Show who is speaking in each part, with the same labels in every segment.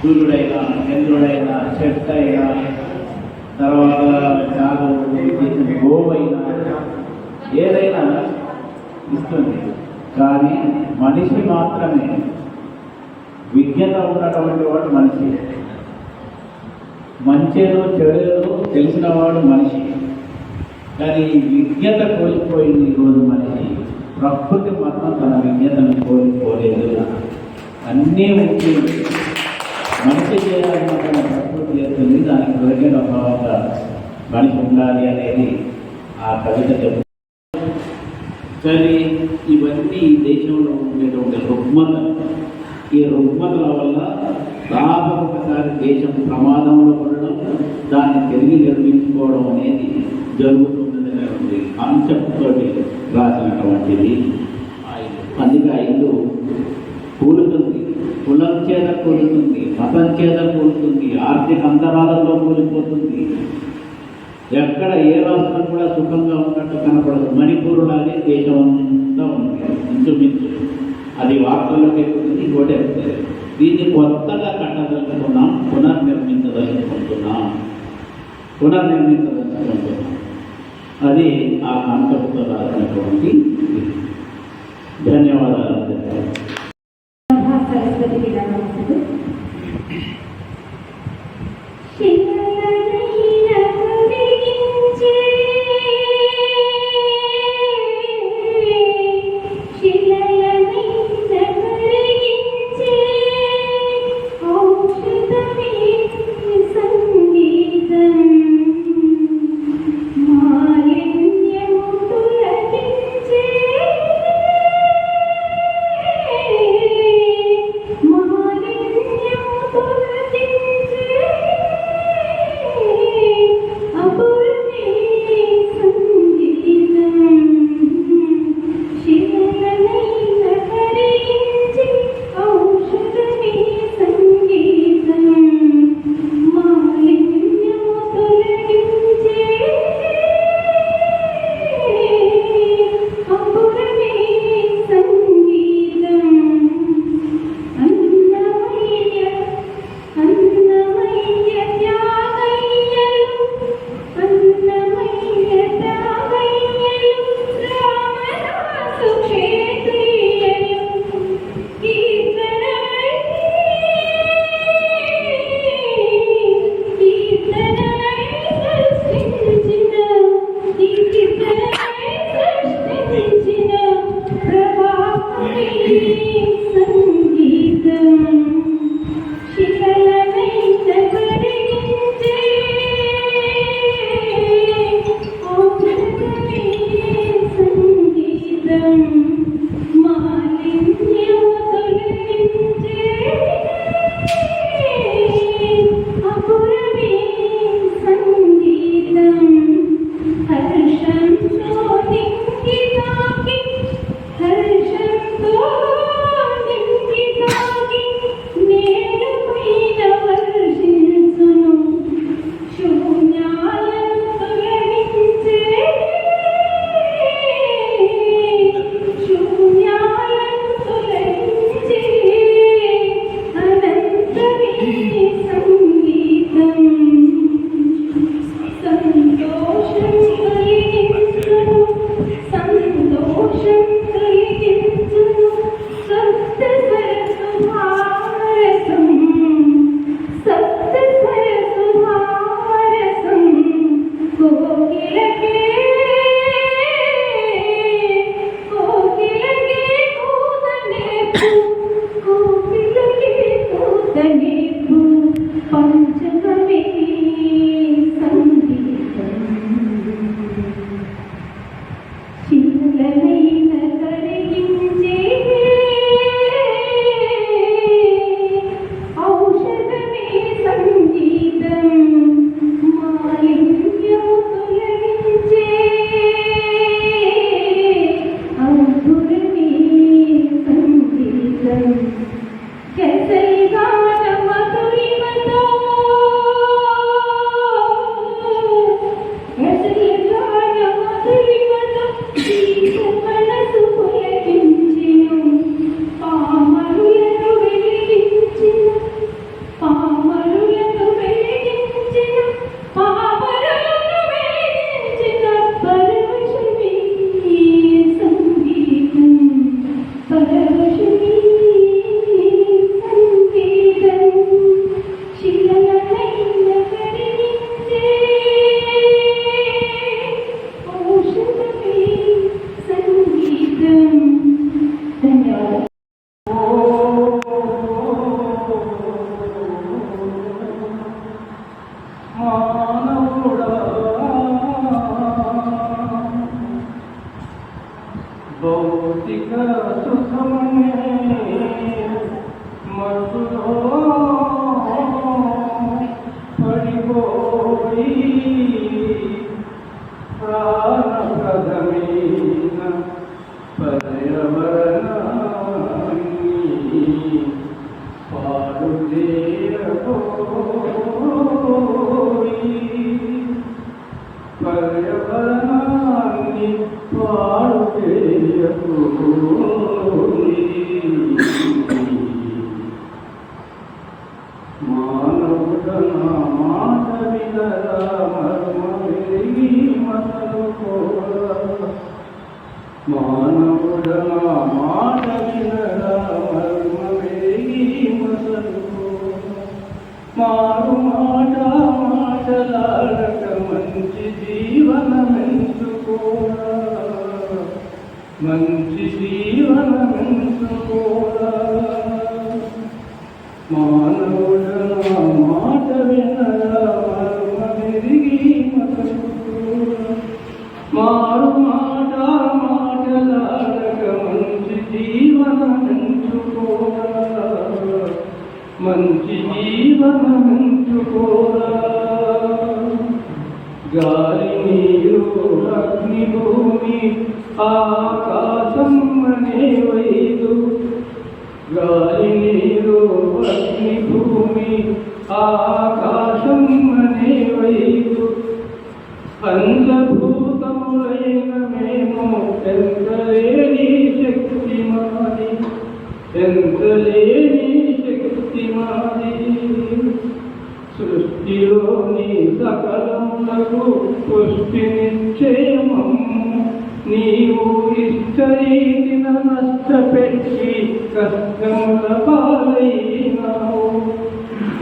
Speaker 1: సూర్యుడైనా చంద్రుడైనా చెట్టు అయినా తర్వాత గోవైనా ఏదైనా ఇస్తుంది. కానీ మనిషి మాత్రమే విజ్ఞత ఉన్నటువంటి వాడు మనిషి. మంచేదో చెడేదో తెలిసిన వాడు మనిషి. కానీ విజ్ఞత కోల్పోయింది ఈరోజు మనిషి. ప్రకృతి మాత్రం తన విజ్ఞతను కోల్పోలేదు. అన్నీ ముఖ్యం మనిషి చేయాలన్న ప్రకృతి చేస్తుంది. దానికి దొరికిన భావంగా మనిషి ఉండాలి అనేది ఆ కవిత చెప్తుంది. కానీ ఇవన్నీ ఈ దేశంలో ఉండేటువంటి రుగ్మతలు. ఈ రుగ్మతల వల్ల ఒకసారి దేశం ప్రమాదంలో పడడం, దాన్ని తిరిగి నిర్మించుకోవడం అనేది జరుగుతున్నది కాన్సెప్ట్తో రాసినటువంటిది. అందుకే ఆ ఇల్లు కూలుతుంది, కులం చేత కూలుతుంది, మతం చేత కూలుతుంది, ఆర్థిక అంతరాలతో కూలిపోతుంది. ఎక్కడ ఏ రాష్ట్రం కూడా సుఖంగా ఉన్నట్టు కనపడదు. మణిపూర్లాగే దేశం అంతా ఉంది ఇంచుమించు. అది వార్తల్లోకి ఎక్కుతుంది, ఇంకోటి ఎక్కుతుంది. దీన్ని కొత్తగా కట్టదలుచుకున్నాం, పునర్నిర్మించదలుచుకుంటున్నాం. అది ఆ కాన్సెప్ట్తో రాసినటువంటి. ధన్యవాదాలు. మానవుడా భౌతిక సుఖమనే మధులో పడిపోయి ప్రాణప్రదమైన పర్యావరణాన్ని పాడు చేయబోయి పర్యావరణాన్ని పాడు చేయబోయి మానవుడన మాట వినరా మర్మమెరిగి మసలుకోరా మానవుడన మాట వినరా మర్మమెరిగి మసలుకోరా మారు మాట మాటలాడక మంచి జీవనమెంచుకోరా మంచి జీవనమెంచుకోరా మానవుడన మాట వినరా మర్మమెరిగి మసలుకోరా మారు మాట మాటలాడక మంచి జీవనమెంచుకోరా మంచి జీవనమెంచుకోరా గాలి నీరు అగ్ని భూమి ఆకాశం అనే వైదు గాలి నీరు అగ్ని భూమి ఆకాశం అనే వైదు పంచభూతములైన మేము ఎంతలేని శక్తి మాది ఎంతలేని శక్తి మాది సృష్టిలోని సకలములకు పుష్టినిశ్చయమము నీవు ఇష్టరీతిన నష్టపెట్టి కష్టముల పాలైనావు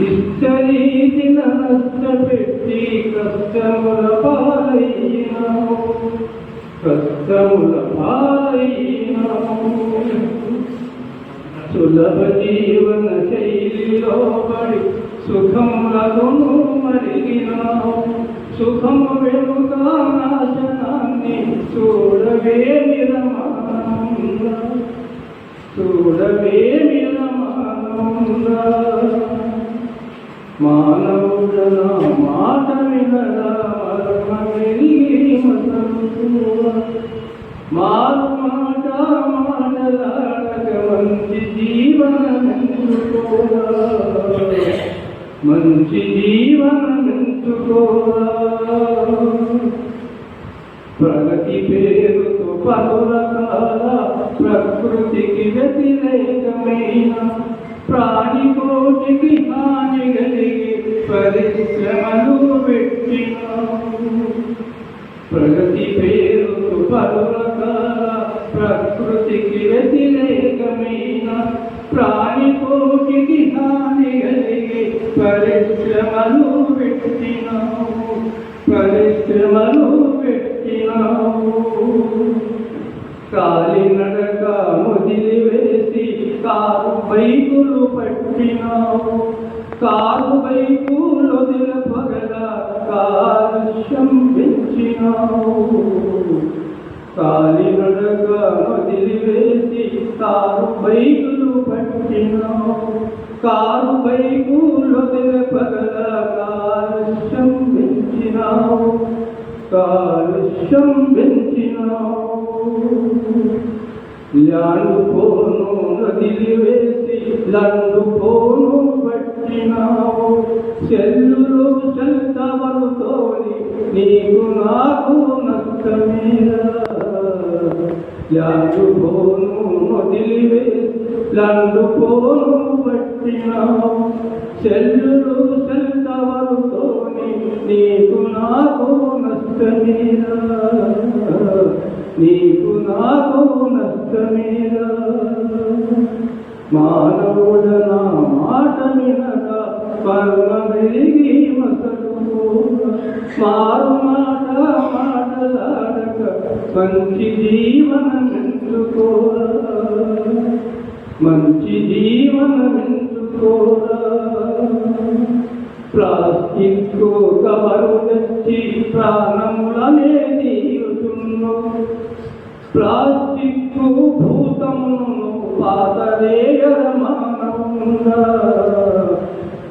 Speaker 1: ఇష్టరీతిన నష్టపెట్టి కష్టముల పాలైనావు కష్టముల పాలైనావు సులభ జీవన శైలిలో పడి సుఖములను మరిగినావు సుఖము వెనుక నాశనాన్ని చూడవే నిరమానంద చూడవే నిరమానంద మానవుడన మాట వినరా మర్మమెరిగి మసలుకోరా మారు మాట మాటలాడక మంచి జీవనమెంచుకోరా మంచి జీవనమెంచుకోరా ప్రగతి పేరుతో పలు రకాల ప్రకృతికి వ్యతిరేకమైన ప్రాణికోటికి హాని కలిగి పరిశ్రమలు పెట్టినావు ప్రగతి పేరుతో పలు రకాల ప్రకృతికి వ్యతిరేకమైన ప్రాణికోటికి హాని కలిగి పరిశ్రమలు పెట్టినావు పరిశ్రమలు పెట్టినావు కాలినడక మొదిలివేసి కారు బైకులు పట్టినావు కారు బైకులు పగల కాలుష్యం పెంచినావు కాలినడక మొదిలివేసి కారు బైకులు పట్టినావు కారు బైకులు పగల కాలుష్యం పెంచినావు కాలుష్యం పెంచినావు ల్యాండు పోను నదిలివేసి లండు పోను పట్టినావు చెల్లులు చెల్తవరుతోని నీకు నాకు నష్టమేరా ల్యాండు పోను నదిలివేసి లండు పోను పట్టినావు చెల్లులు చెల్తవరుతోని నీకు నాకు నష్టమేరా నీకు నాకు నష్టమేరా మానవుడన మాట వినగా మర్మమెరిగి మసలుకోరా మారు మాట మాటలాడక మంచి జీవనమెంచుకోరా మంచి జీవనమెంచుకోరా ప్లాస్టిక్ తెచ్చి ప్రాణములనే తీయుచున్నావు. ప్లాస్టిక్ భూతమును పాతరేయర మానవుందా.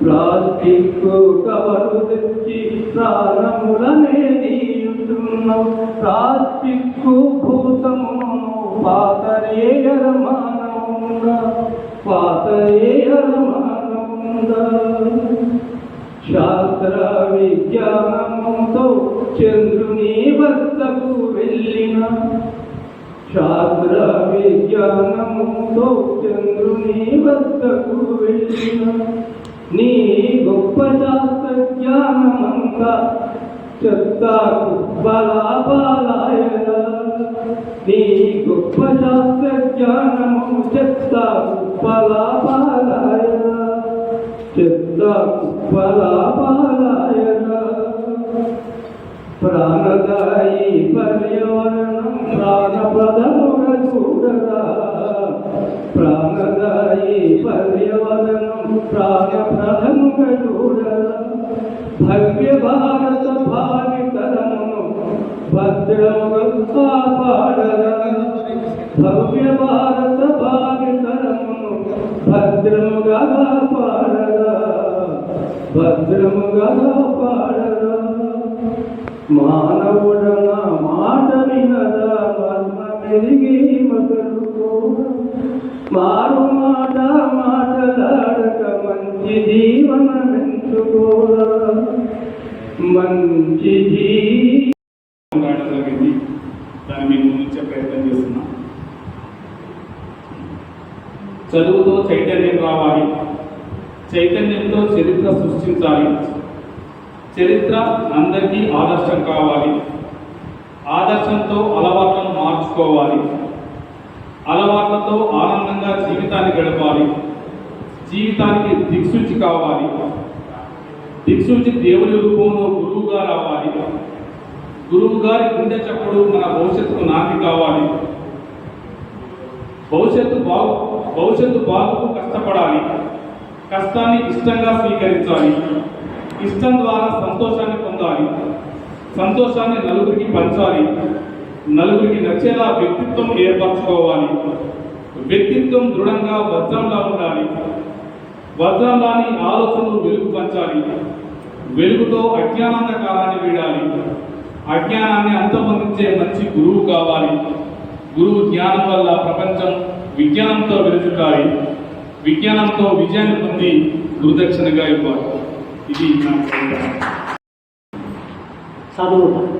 Speaker 1: ప్లాస్టిక్ కవరు తెచ్చి ప్రాణములనే తీయుచున్నావు. ప్లాస్టిక్ భూతమును పాతరేయర మానవుందా. పాతరేయర మానవుందా. శాస్త్ర విజ్ఞానముతో చంద్రుని వద్దకు వెళ్ళిన. శాస్త్ర విజ్ఞానముతో చంద్రుని వద్దకు వెళ్ళిన. నీ గొప్ప శాస్త్ర జ్ఞానమంతా చెత్త కుప్పలాపాలాయన. నీ గొప్ప శాస్త్ర జ్ఞానము చెత్త కుప్పలాపాలాయన. చెత్త కుప్పలాపాలాయన. ప్రాణదాయి పర్యావరణం ప్రాణప్రదముగా చూడరా. ప్రాణదాయి పర్యావరణం ప్రాణప్రదముగా చూడరా. భవ్య భారత భావితరమును భద్రముగా కాపాడరా. భవ్య భారత భావితరమును భద్రముగా కాపాడరా. భద్రముగా కాపాడరా. మానవుడన మాట వినదా మర్మ పెరిగి మసలుకోరా. మారు మాట మాటలాడక మంచి జీవనం ఎంచుకోరా. మంచి
Speaker 2: జరిగింది. దాన్ని మీకు ముంచే ప్రయత్నం చేస్తున్నా. చదువుతో చైతన్యం రావాలి. చైతన్యంతో చరిత్ర సృష్టించాలి. చరిత్ర అందరికీ ఆదర్శం కావాలి. ఆదర్శంతో అలవాట్లను మార్చుకోవాలి. అలవాట్లతో ఆనందంగా జీవితాన్ని గడపాలి. జీవితానికి దిక్సూచి కావాలి. దిక్సూచి దేవుని రూపంలో గురువుగా రావాలి. గురువు గారి గుండె చప్పుడు మన భవిష్యత్తుకు నాంది కావాలి. భవిష్యత్తు బాగుకు కష్టపడాలి. కష్టాన్ని ఇష్టంగా స్వీకరించాలి. ఇష్టం ద్వారా సంతోషాన్ని పొందాలి. సంతోషాన్ని నలుగురికి పంచాలి. నలుగురికి నచ్చేలా వ్యక్తిత్వం ఏర్పరచుకోవాలి. వ్యక్తిత్వం దృఢంగా వజ్రంలా ఉండాలి. వజ్రంలాని ఆలోచనలు వెలుగు పంచాలి. వెలుగుతో అజ్ఞానాంధకారాన్ని వీడాలి. అజ్ఞానాన్ని అంతమొందించే మంచి గురువు కావాలి. గురువు జ్ఞానం వల్ల ప్రపంచం విజ్ఞానంతో వెలుచుకాలి. విజ్ఞానంతో విజయాన్ని పొంది గురుదక్షిణగా ఇవ్వాలి. ఇది
Speaker 3: చదువుతాం.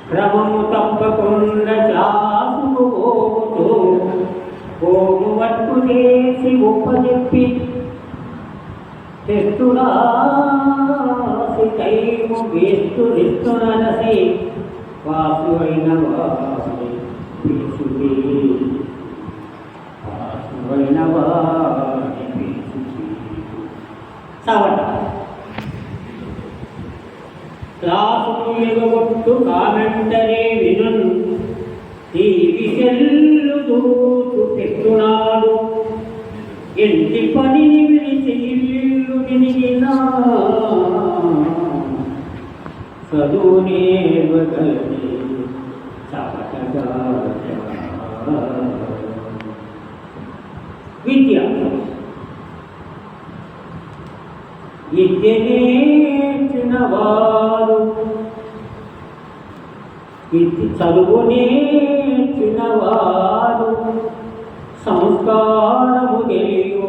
Speaker 3: క్రమము తప్పకుండా క్లాసుకు పోతూ హోము వట్టు చేసి ఉపజెప్పి తెస్తురాసి టైము వేస్తు నిస్తునసి వాసు అయిన వాసి పీసుకి. వాసు అయిన వాసి పీసుకి. చవట క్లాసుకు ఎగొట్టు కామెంటరీ వినున్. ఈ విషల్లు దూచు పెట్టునాడు. ఇంటి పనిని విడిచి ఇల్లు వినిగినా చదువునే వదలి చవటగా. విద్య విద్య నేర్చిన వారు చదువు నేర్చిన వారు సంస్కారము తెలియు.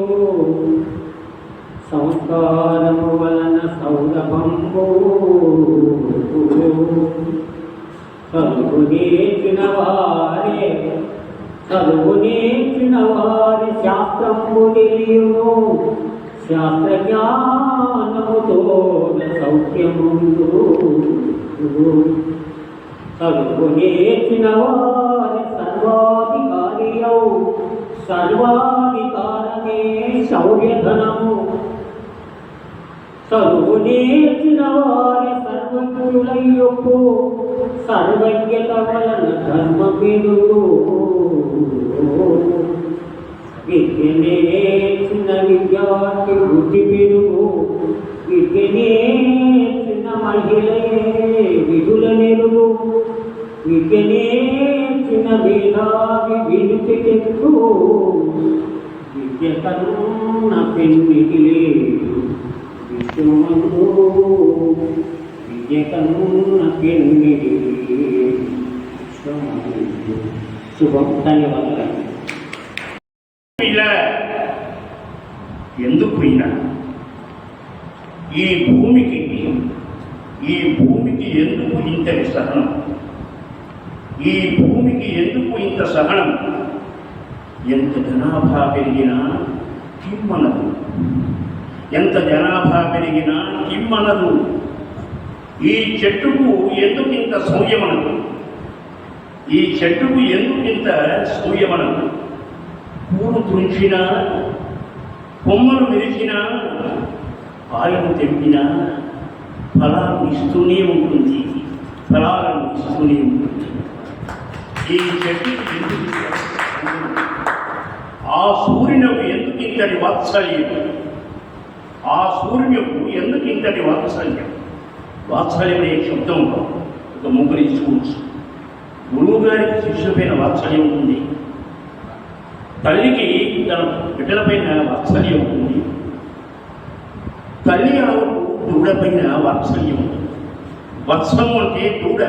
Speaker 3: సంస్కారము వలన సౌరభంబు. చదువు నేర్చిన వారే శాస్త్రము తెలియును. శాస్త్ర జ్ఞానముతో సౌఖ్యముందు. చదువు నేర్చిన వారి సర్వాధికారియౌ. సర్వాధికారమే శౌర్యధనము. చదువు నేర్చిన వారి సర్వజ్ఞులయ్యొప్పు. సర్వజ్ఞత వలన ధర్మ పెరుగు. విద్య నేర్చిన విద్యార్థి బుద్ధి పెరుగు. విద్య మహిళే విధుల నెరుగు విద్యనేర్చిన మేధావి వినుతి చెట్టు విద్య కన్న పెన్నిటి లేదు విశ్వమందు విద్య కన్న పెన్నిటి లేదు విశ్వమందు. శుభం. ధన్యవాదాలు.
Speaker 4: ఇలా ఎందుకు ఇలా ఈ భూమికి ఎందుకు ఇంతటి సహనం? ఈ భూమికి ఎందుకు ఇంత సహనం? ఎంత జనాభా పెరిగినా కిమ్మనదు, ఎంత జనాభా పెరిగినా కిమ్మనదు. ఈ చెట్టుకు ఎందుకు ఇంత సూర్యమనదు? ఈ చెట్టుకు ఎందుకు ఇంత సూర్యమనదు? పూలు తుంచినా, కొమ్మలు విరిచినా, పాలను తెంపినా ఫలాలు ఇస్తూనే ఉంటుంది, ఫలాలను ఇస్తూనే ఉంటుంది. ఈ చెట్టుకు ఎందుకు ఆ సూర్యునకు ఎందుకు ఇంతటి వాత్సల్యం? ఆ సూర్యునకు ఎందుకు ఇంతటి వాత్సల్యం? వాత్సల్యం అనే శబ్దంలో ఒక ముగ్గురు చూడవచ్చు. గురువు గారికి శిష్యులపైన వాత్సల్యం ఉంది, తల్లికి తన బిడ్డలపైన వాత్సల్యం ఉంటుంది, తల్లి ఆవుకు దూడపైన వాత్సల్యం ఉంటుంది. వత్సము అంటే దూడ,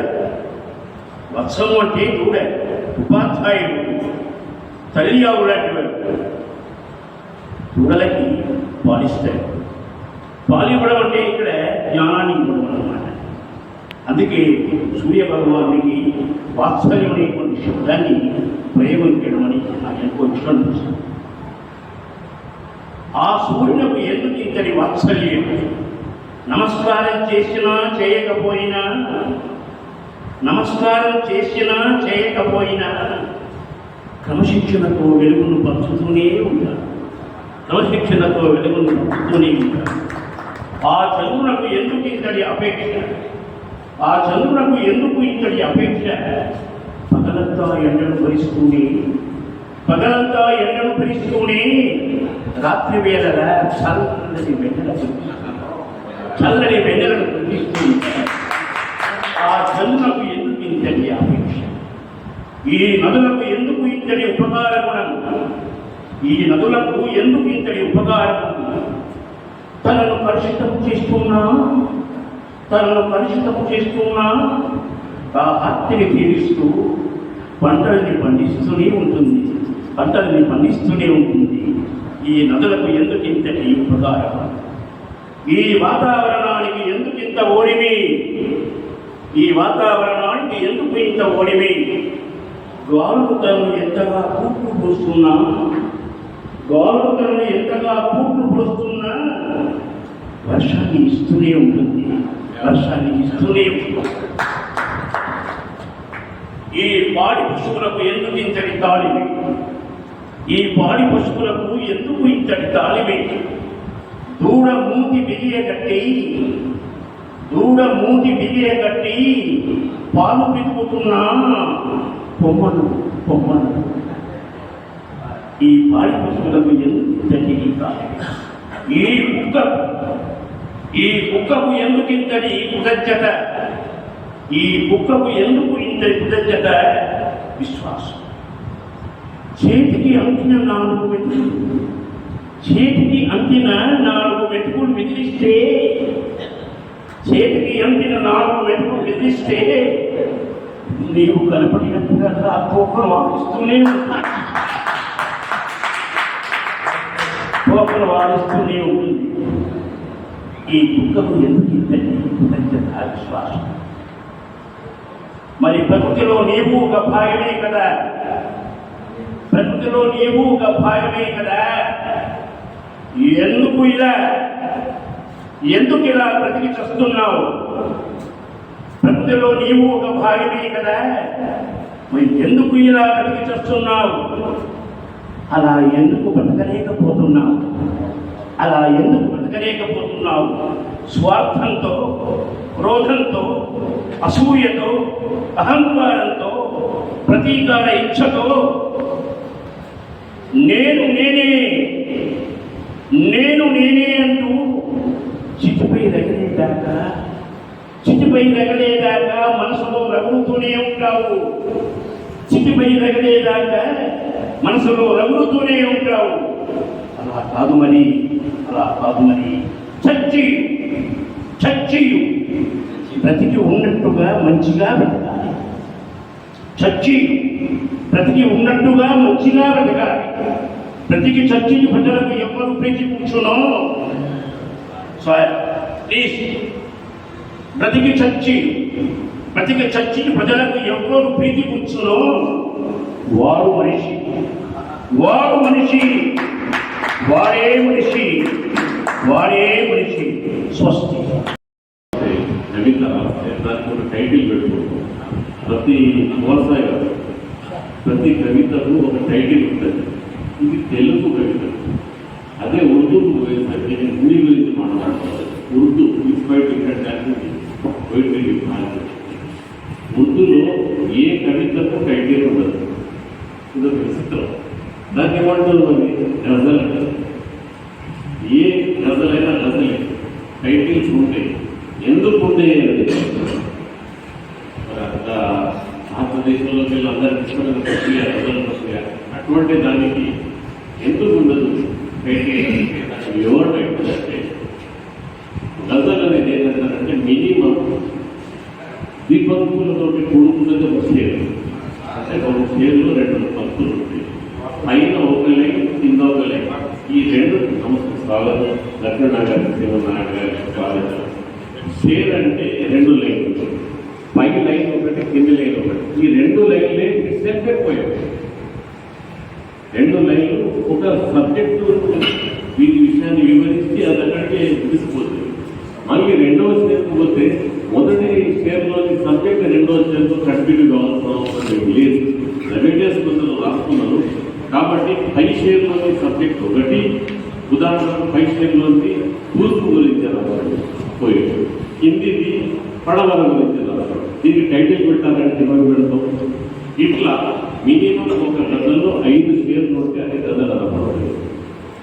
Speaker 4: వత్సము అంటే దూడ. ఉపాధ్యాయుడు తల్లి ఆవు లాంటి వాడు. దూడలకి పాలిస్తాడు. పాలు ఇవ్వడం అంటే ఇక్కడ జ్ఞానాన్ని ఇవ్వడం అన్నమాట. అందుకే సూర్య భగవానుడికి వాత్సల్యం అనేటువంటి శబ్దాన్ని ప్రయోగించడం అని ఆయనకు వచ్చిన ఆ సూర్యునకు ఎందుకు ఇంతటి వాత్సల్యం? నమస్కారం చేసినా చేయకపోయినా, నమస్కారం చేసినా చేయకపోయినా క్రమశిక్షణతో వెలుగును పంచుతూనే ఉంటారు, క్రమశిక్షణతో వెలుగును పంచుతూనే ఉంటారు. ఆ చంద్రునకు ఎందుకు ఇంతటి అపేక్ష? ఆ చంద్రునకు ఎందుకు ఇంతటి అపేక్ష? పగలంతా ఎండను భరిస్తూనే, పగలంతా ఎండను భరిస్తూనే రాత్రి వేళ చల్లని వెన్నెలను కురిపిస్తూ ఆ చంద్రునకు ఎందుకు ఇంతటి అపేక్ష? ఈ నదులకు ఎందుకు ఇంతటి ఉపకారమునం? ఈ నదులకు ఎందుకు ఇంతటి ఉపకారము? తనను కలుషితం చేస్తున్నా, తనను కలుషితం చేస్తున్నా ఆ హత్యని తీరుస్తూ పంటల్ని పండిస్తూనే ఉంటుంది, పంటల్ని పండిస్తూనే ఉంటుంది. ఈ నదులకు ఎందుకు ఇంతటి ఉపకారం? ఈ వాతావరణానికి ఎందుకు ఇంత ఓడిమి? ఈ వాతావరణానికి ఎందుకు ఇంత ఓడిమి? గాలుకు తను ఎంతగా పూట్లు పోస్తున్నా, గాలుకు తను ఎంతగా పూట్లు పోస్తున్నా వర్షాన్ని ఇస్తూనే ఉంటుంది, వర్షాన్ని ఇస్తూనే ఉంటుంది. ఈ పాడి పశువులకు ఎందుకు ఇంతటి తాళిమి? ఈ పాడి పశువులకు ఎందుకు ఇంతటి తాళిమి? దూడ మూతి బిగియగట్టి, దూడ మూతి బిగియగట్టి పాలు పితుకుతున్నా పొమ్మను పొమ్మను. ఈ పాడి పశువులకు ఎందుకు ఇంతటి తాళిమి? ఈ కుక్కకు ఎందుకు ఇంతటి కృతజ్ఞత? ఈ కుక్కకు ఎందుకు ఇంతటి కృతజ్ఞత? విశ్వాసం. చేతికి అంకిన 4 మెతుకులు, చేతికి అంకిన 4 మెతుకులు విదిలిస్తే, చేతికి అంకిన 4 మెతుకులు విదిలిస్తే నీవు కనపడినట్టుగా ఆ కుక్కను వాడిస్తూనే ఉంటాడు, కుక్కను వాడిస్తూనే ఉంటుంది. ఈ కుక్కకు ఎందుకు ఇంతటి కృతజ్ఞత? విశ్వాసం. మరి ప్రకృతిలో నీవు ఒక భాగమే కదా, ప్రకృతిలో నీవు ఒక భాగమే కదా. ఎందుకు ఇలా బ్రతికి చస్తున్నావు? ప్రకృతిలో నీవు ఒక భాగమే కదా, మరి ఎందుకు ఇలా బ్రతికి చస్తున్నావు? అలా ఎందుకు బ్రతకలేకపోతున్నావు? అలా ఎందుకు బ్రతకలేకపోతున్నావు? స్వార్థంతో, క్రోధంతో, అసూయతో, అహంకారంతో, ప్రతీకార ఇచ్ఛతో నేను నేనే అంటూ చితిపై రగిలేదాకా చితిపై రగలేదాకా మనసులో రగులుతూనే ఉంటావు. చితిపై రగలేదాకా మనసులో రగులుతూనే ఉంటావు. అలా కాదు మరి, అలా కాదు మరి. చచ్చి బ్రతికి ఉన్నట్టుగా మంచిగా బ్రతకాలి. చచ్చి బ్రతికి ఉన్నట్టుగా మంచిగా బ్రతకాలి. బ్రతికి చచ్చి ప్రజలకు ఎవరు ప్రీతి కూర్చునో ప్లీజ్, బ్రతికి చచ్చి ప్రజలకు ఎవరు ప్రీతి కూర్చునో వాడు మనిషి, వాడే మనిషి. స్వస్తి.
Speaker 5: కవిత రాస్తే దానికి ఒక టైటిల్ పెట్టుకుంటాం. ప్రతి వ్యవసాయ ప్రతి కవితకు ఒక టైటిల్ ఉంటుంది. ఇది తెలుగు కవిత. అదే ఉర్దూకు పోయేసరికి నేను హిందీ గురించి మాట్లాడుతున్నాను. ఉర్దూ ఇన్స్పైర్డ్ ఉర్దూలో ఏ కవితకు టైటిల్ ఉండదు. ఇదొక విచిత్రం. దాన్ని ఏమంటారు మరి గజల్ అంటారు. ఏ గజలైనా గజలే టైటిల్స్ ఉంటాయి. ఎందుకు ఉంటాయి అంటే భారతదేశంలోకి వెళ్ళి అందరికి ఇష్టమైన ప్రక్రియ గజల ప్రక్రియ. అటువంటి దానికి ఎందుకు ఉండదు టైటిల్? ఎవరు టైటిల్ అంటే గజల్ అనేది ఏంటంటే మినిమం ద్విపంక్తులతో కూడుకున్నది ఒక షేర్. అంటే ఒక షేర్లో 2 పంక్తులు ఉంటాయి. పైన ఒక లైన్, కింద ఒక లైన్. ఈ 2 నమస్తే స్వాగతం లక్ష్మీనారాయణ శివనారాయణ గారి స్వాగతం. షేర్ అంటే 2 లైన్లు, పై లైన్ ఒకటి, కింద లైన్ ఒకటి. ఈ 2 లైన్లే ఎక్కువైపోయాయి. 2 లైన్లు ఒక సబ్జెక్టు వీటి విషయాన్ని వివరించి అది అక్కడికే తెలిసిపోతుంది. మళ్ళీ 2వ షేర్కు పోతే మొదటి షేర్లోని సబ్జెక్ట్ 2వ షేర్తో కంటిన్యూ కావాల్సిన అవసరం లేదు. రెమెడియస్ కొందరు రాస్తున్నారు కాబట్టి పై షేర్లోని సబ్జెక్ట్ ఒకటి. ఉదాహరణకు పై షేర్లోని తూర్పు గురించి రాస్తాడు పోయాడు, కిందిది పడవల గురించి రాస్తాడు. దీనికి టైటిల్ పెట్టాలంటే ఎవరు పెడతాం? ఇట్లా మినిమం ఒక గజల్లో 5 షేర్లు ఉంటే అది గజల అనబడుతుంది.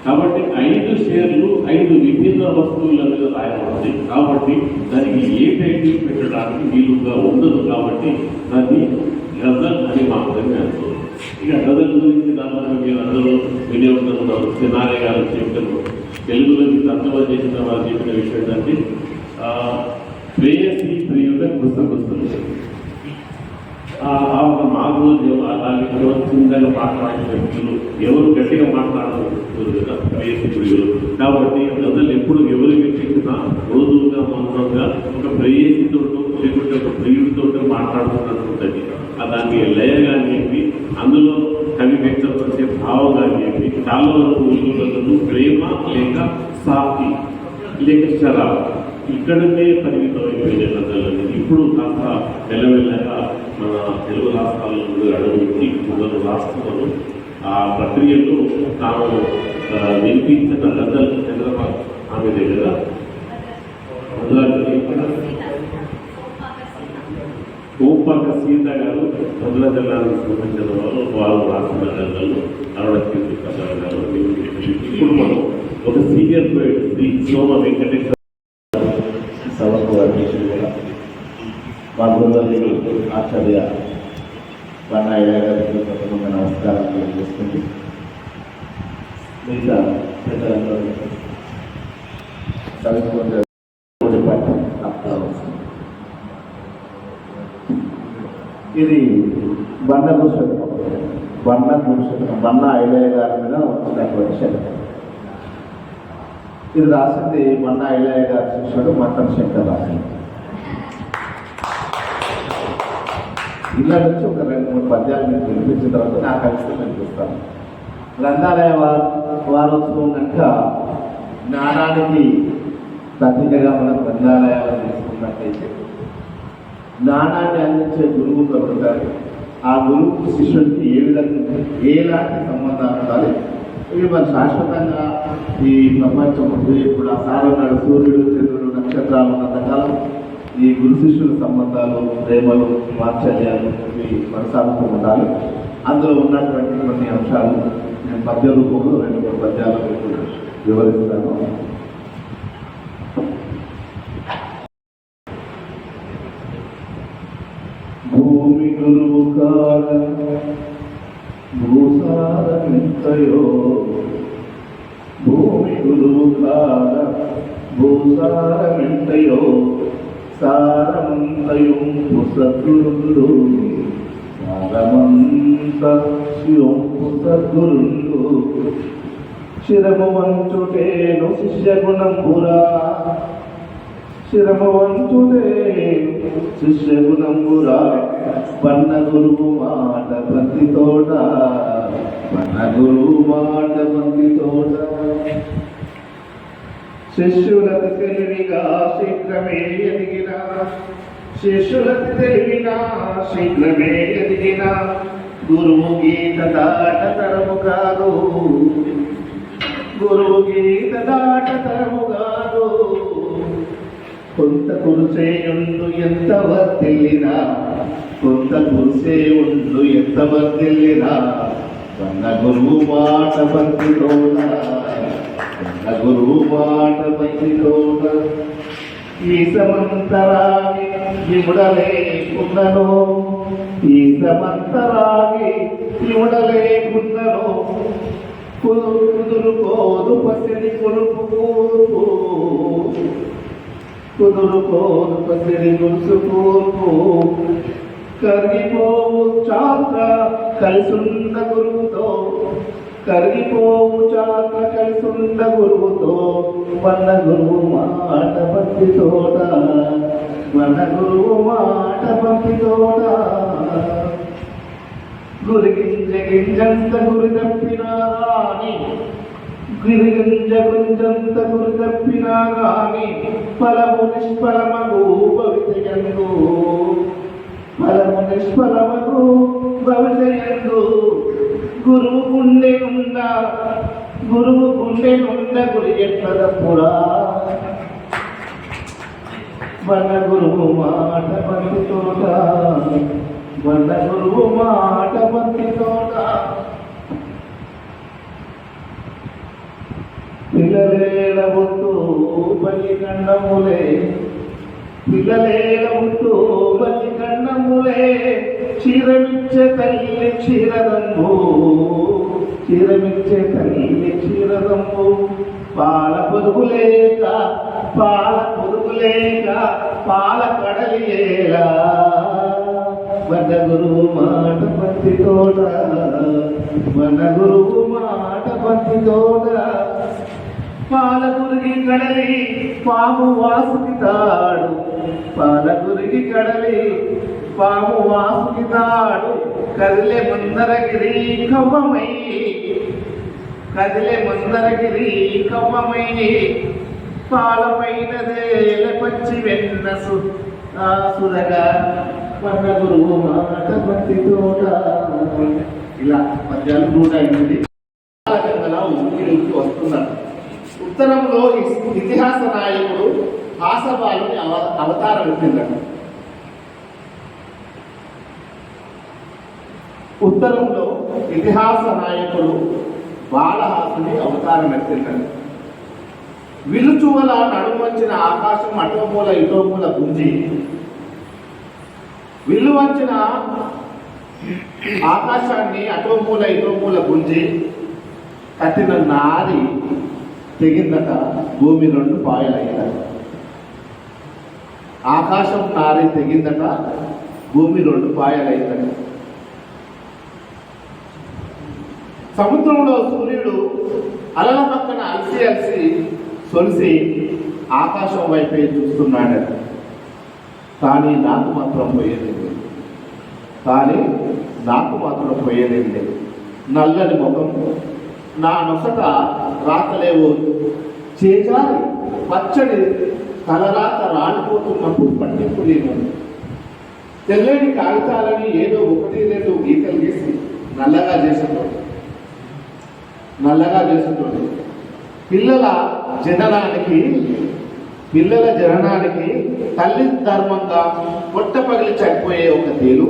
Speaker 5: కాబట్టి 5 షేర్లు 5 విభిన్న వస్తువుల మీద రాయబడుతుంది. కాబట్టి దానికి ఏ టైటిల్ పెట్టడానికి వీలుగా ఉండదు. కాబట్టి దాన్ని గజల్ అని మాత్రమే అంటారు. ఇక గజల్ గురించి దాదాపు మీరు అందరూ వినే ఉంటారు. సినారే గారు చెప్పారు. తెలుగులోకి తర్జుమా చేసిన వారు చెప్పిన విషయం ఏంటంటే ప్రేయసి ప్రియుల గుసగుసలు. ఒక 4 రోజులు అలాగే చిన్నగా మాట్లాడే వ్యక్తులు ఎవరు గట్టిగా మాట్లాడుతున్నారు కదా ప్రేయసి ప్రియులు. కాబట్టి గజల్ ఎప్పుడు ఎవరు వ్యక్తించినా రోజుగా మౌనంగా ఒక ప్రేయసితోటో లేకుంటే ఒక ప్రియుడితోటో మాట్లాడుతున్నట్టు ఉంటుంది. దాన్ని లయగాని చెప్పి అందులో కవి వ్యక్తపరిచే భావగాని చెప్పి చాలా వరకు ఉల్లులను ప్రేమ లేక సాక్షి లేక శరాబ్ ఇక్కడనే పరిమితం అయిపోయిన గజలని ఇప్పుడు కాస్త మెల్లమెల్లగా మన తెలుగు రాష్ట్రాల్లో అడుగుపెట్టి కొందరు రాష్ట్రాలు ఆ ప్రక్రియలో తాము వినిపించిన గజల్ చంద్రబాబు ఆమె దగ్గర కోపాక సీత గారు పొందల జిల్లాకు సంబంధించిన వారు రాసిన గజలు అరవై గారు. ఇప్పుడు మనం ఒక సీనియర్ పోయిట్ శ్రీ సోమ వెంకటేశ్వర
Speaker 6: సభకు అధ్యక్షుడు కూడా మా గురువర్యులు ఆచార్య బన్నాయ్య గారికి ప్రథమంగా నమస్కారం తెలియజేస్తుంది. మిగతా పెద్దలందరూ ఇది బన్నా ఐలయ్య గారి మీద వచ్చినటువంటి శతకం. ఇది రాసింది బన్నా ఐలయ్య గారి శిష్యుడు మట్టన్ శంకర్ రాసింది. ఇలా నుంచి ఒక 2-3 పద్యాలు మీకు వినిపించిన తర్వాత నా కవిత్వం వినిపిస్తాను. గ్రంథాలయ వారోత్సవం కనుక జ్ఞానానికి ప్రతీకగా మన గ్రంథాలయాలను తీసుకున్నట్టయితే జ్ఞానాన్ని అందించే గురువు దొరుకుతారు. ఆ గురువుకు శిష్యుడికి ఎలాంటి సంబంధాలు ఉండాలి. ఇవి మన శాశ్వతంగా ఈ ప్రపంచం ఇప్పుడు ఆ సారన్నాడు సూర్యుడు చంద్రుడు నక్షత్రాలు ఉన్నంతకాలం ఈ గురు శిష్యుల సంబంధాలు ప్రేమలు వాత్సల్యాలు ఇవి కొనసాగుతూ ఉండాలి. అందులో ఉన్నటువంటి కొన్ని అంశాలు నేను పద్య రూపంలో 2-3 పద్యాలు వివరిస్తాను. భూమి గురువు కాల భూసారమింతయో భూమి గురువు కాల భూసారమింతయో సారమంతయుంపు సద్గురులు సారమంత శివంపు సద్గురులు శిరము వంచుటేను శిష్యగుణంబురా శిరము వంచుటేను శిష్యగుణంబురా వన్న గురువు మాట బంతి తోట వన్న గురువు మాట బంతి తోట శిష్యులకు తెలివిగా శీఘ్రమే ఎదిగిన శిష్యులకు తెలివిగా శీఘ్రమే ఎదిగిన గురువు గీత దాట తరము కాదు గురువు గీత దాట తరము కాదు కొంత కురుసేయుండు ఎంత వర్తిల్లినా కొంత కురుసేయుండు ఎంత వర్తిల్లినా వన్న గురువు మాట బంతి తోట గురువు మాట బంతితోట ఈ సమంతరాగి ఇముడలేకున్నను ఈ సమంతరాగి ఇముడలేకున్నను కుదురుకోదు పసిడి కొలుపు కుదురుకోదు పసిడి గురుసు కూర్పు కరిగిపోవు చాత్ర కలిసున్న గురువుతో కరిగిపోవు చాత్ర కలిసున్న గురువుతో వన్న గురువు మాట భక్తి తోట వన్న గురువు మాట భక్తి తోట గురిగింజ గింజంత గురి తప్పినా గాని గిరిగింజ గుంజంత గురి తప్పినా గాని ఫలము నిష్ఫలమగు భవితయందు ఫలము నిష్ఫలమగు భవితయందు గురువు గుండె నుండ గురి ఎట్లదప్పురా వన గురువు మాట బంతి తోట వన గురువు మాట బంతి తోట పిల్లలేల ఉంటూ బలి గండములే పిల్లలేల ఉంటూ బలి గండములే క్షీరమిచ్చే తల్లి క్షీరదంబు క్షీరమిచ్చే తల్లి క్షీరదంబు పాల పొదుగులేక పాల కడలియేలా వన గురువు మాట బంతి తోట వన గురువు మాట బంతి తోట పాల గురిగి కడలి పాము వాసుకి తాడు పాల గురిగి కడలి పాము వాసుకి తాడు కదిలే ముందరగిరి కవ్వమై కదిలే ముందరగిరి కవ్వమై పాలపైనదేల పచ్చి వెన్న సురగా వన్న గురువు మాట బంతి తోట ఇలా పద్యాలు 108 వస్తున్నారు. ఉత్తరంలో ఇతిహాస నాయకుడు హాసబాలుని అవతారం ఎత్తిందట. ఉత్తరంలో ఇతిహాస నాయకుడు బాలహాసుని అవతారం ఎత్తిందట. విలుచువల నడుమొంచిన ఆకాశం అటోమూల ఇటోమూల గుంజి విల్లు వంచిన ఆకాశాన్ని అటోమూల ఇటోమూల గుంజి కట్టిన నారి తెగిందట. భూమి 2 పాయలయ్యిందట. ఆకాశం నారి తెగిందట. భూమి 2 పాయలయ్యిందట. సముద్రంలో సూర్యుడు అలల పక్కన అలసి సొలిసి ఆకాశం వైపే చూస్తున్నాడట. కానీ నాకు మాత్రం పోయేదేం లేదు. నల్లని ముఖం, నా నొసట రాకలేవు చేజారి పచ్చడి తలరాత రాలిపోతున్నప్పుడు పట్టింపు నేను తెల్లని కాగితాలని ఏదో 1-2 గీతలు గీసి నల్లగా చేసేటోడు. పిల్లల జననానికి తల్లి ధర్మంగా పొట్ట పగిలి చనిపోయే ఒక తేలు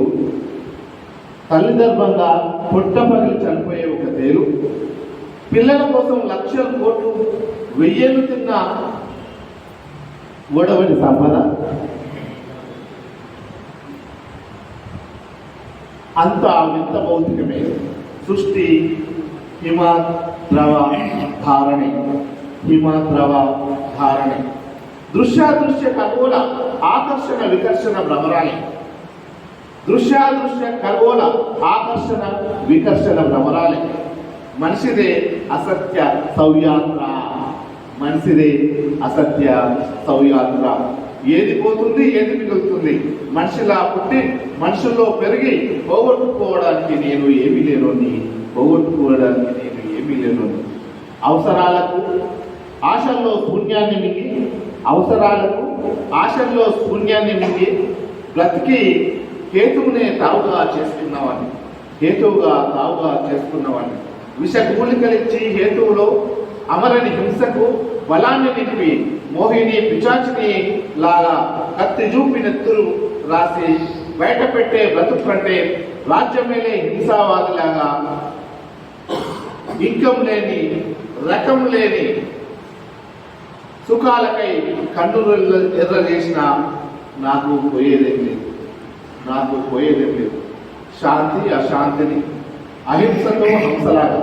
Speaker 6: పిల్లల కోసం లక్షల కోట్లు 1000 తిన్న ఒడవడి సంపద అంత వింత భౌతికమే. సృష్టి హిమద్రవ ధారణి, హిమద్రవ ధారణి, దృశ్యాదృశ్య ఖగోళ ఆకర్షణ వికర్షణ భ్రమరాలి, దృశ్యాదృశ్య ఖగోళ ఆకర్షణ వికర్షణ భ్రమరాలి. మనిషిదే అసత్య సౌయాత్ర, మనిషిదే అసత్య సౌయాత్ర. ఏది పోతుంది, ఏది మిగులుతుంది? మనిషిలా పుట్టి మనుషుల్లో పెరిగి పోగొట్టుకోవడానికి నేను ఏమీ లేనోని, పోగొట్టుకోవడానికి నేను ఏమీ లేనోని. అవసరాలకు ఆశల్లో శూన్యాన్ని మింగి, అవసరాలకు ఆశల్లో శూన్యాన్ని మింగి బ్రతికి హేతువునే తావుగా చేసుకున్నవాడిని, హేతువుగా తావుగా చేసుకున్నవాడిని. విషగూలికలిచ్చి హేతువులో అమరని హింసకు బలాన్ని నింపి మోహిని పిచాచిని లాగా కత్తి చూపి నెత్తురు రాసి బయట పెట్టే బ్రతుకు కంటే రాజ్యమేలే హింసావాదిలాగా ఇంకం లేని రకం లేని సుఖాలకై కన్నులు ఎర్రజేసిన నాకు పోయేదేం లేదు, నాకు పోయేదేం లేదు. శాంతి అశాంతిని అహింసతో హంసలాగా,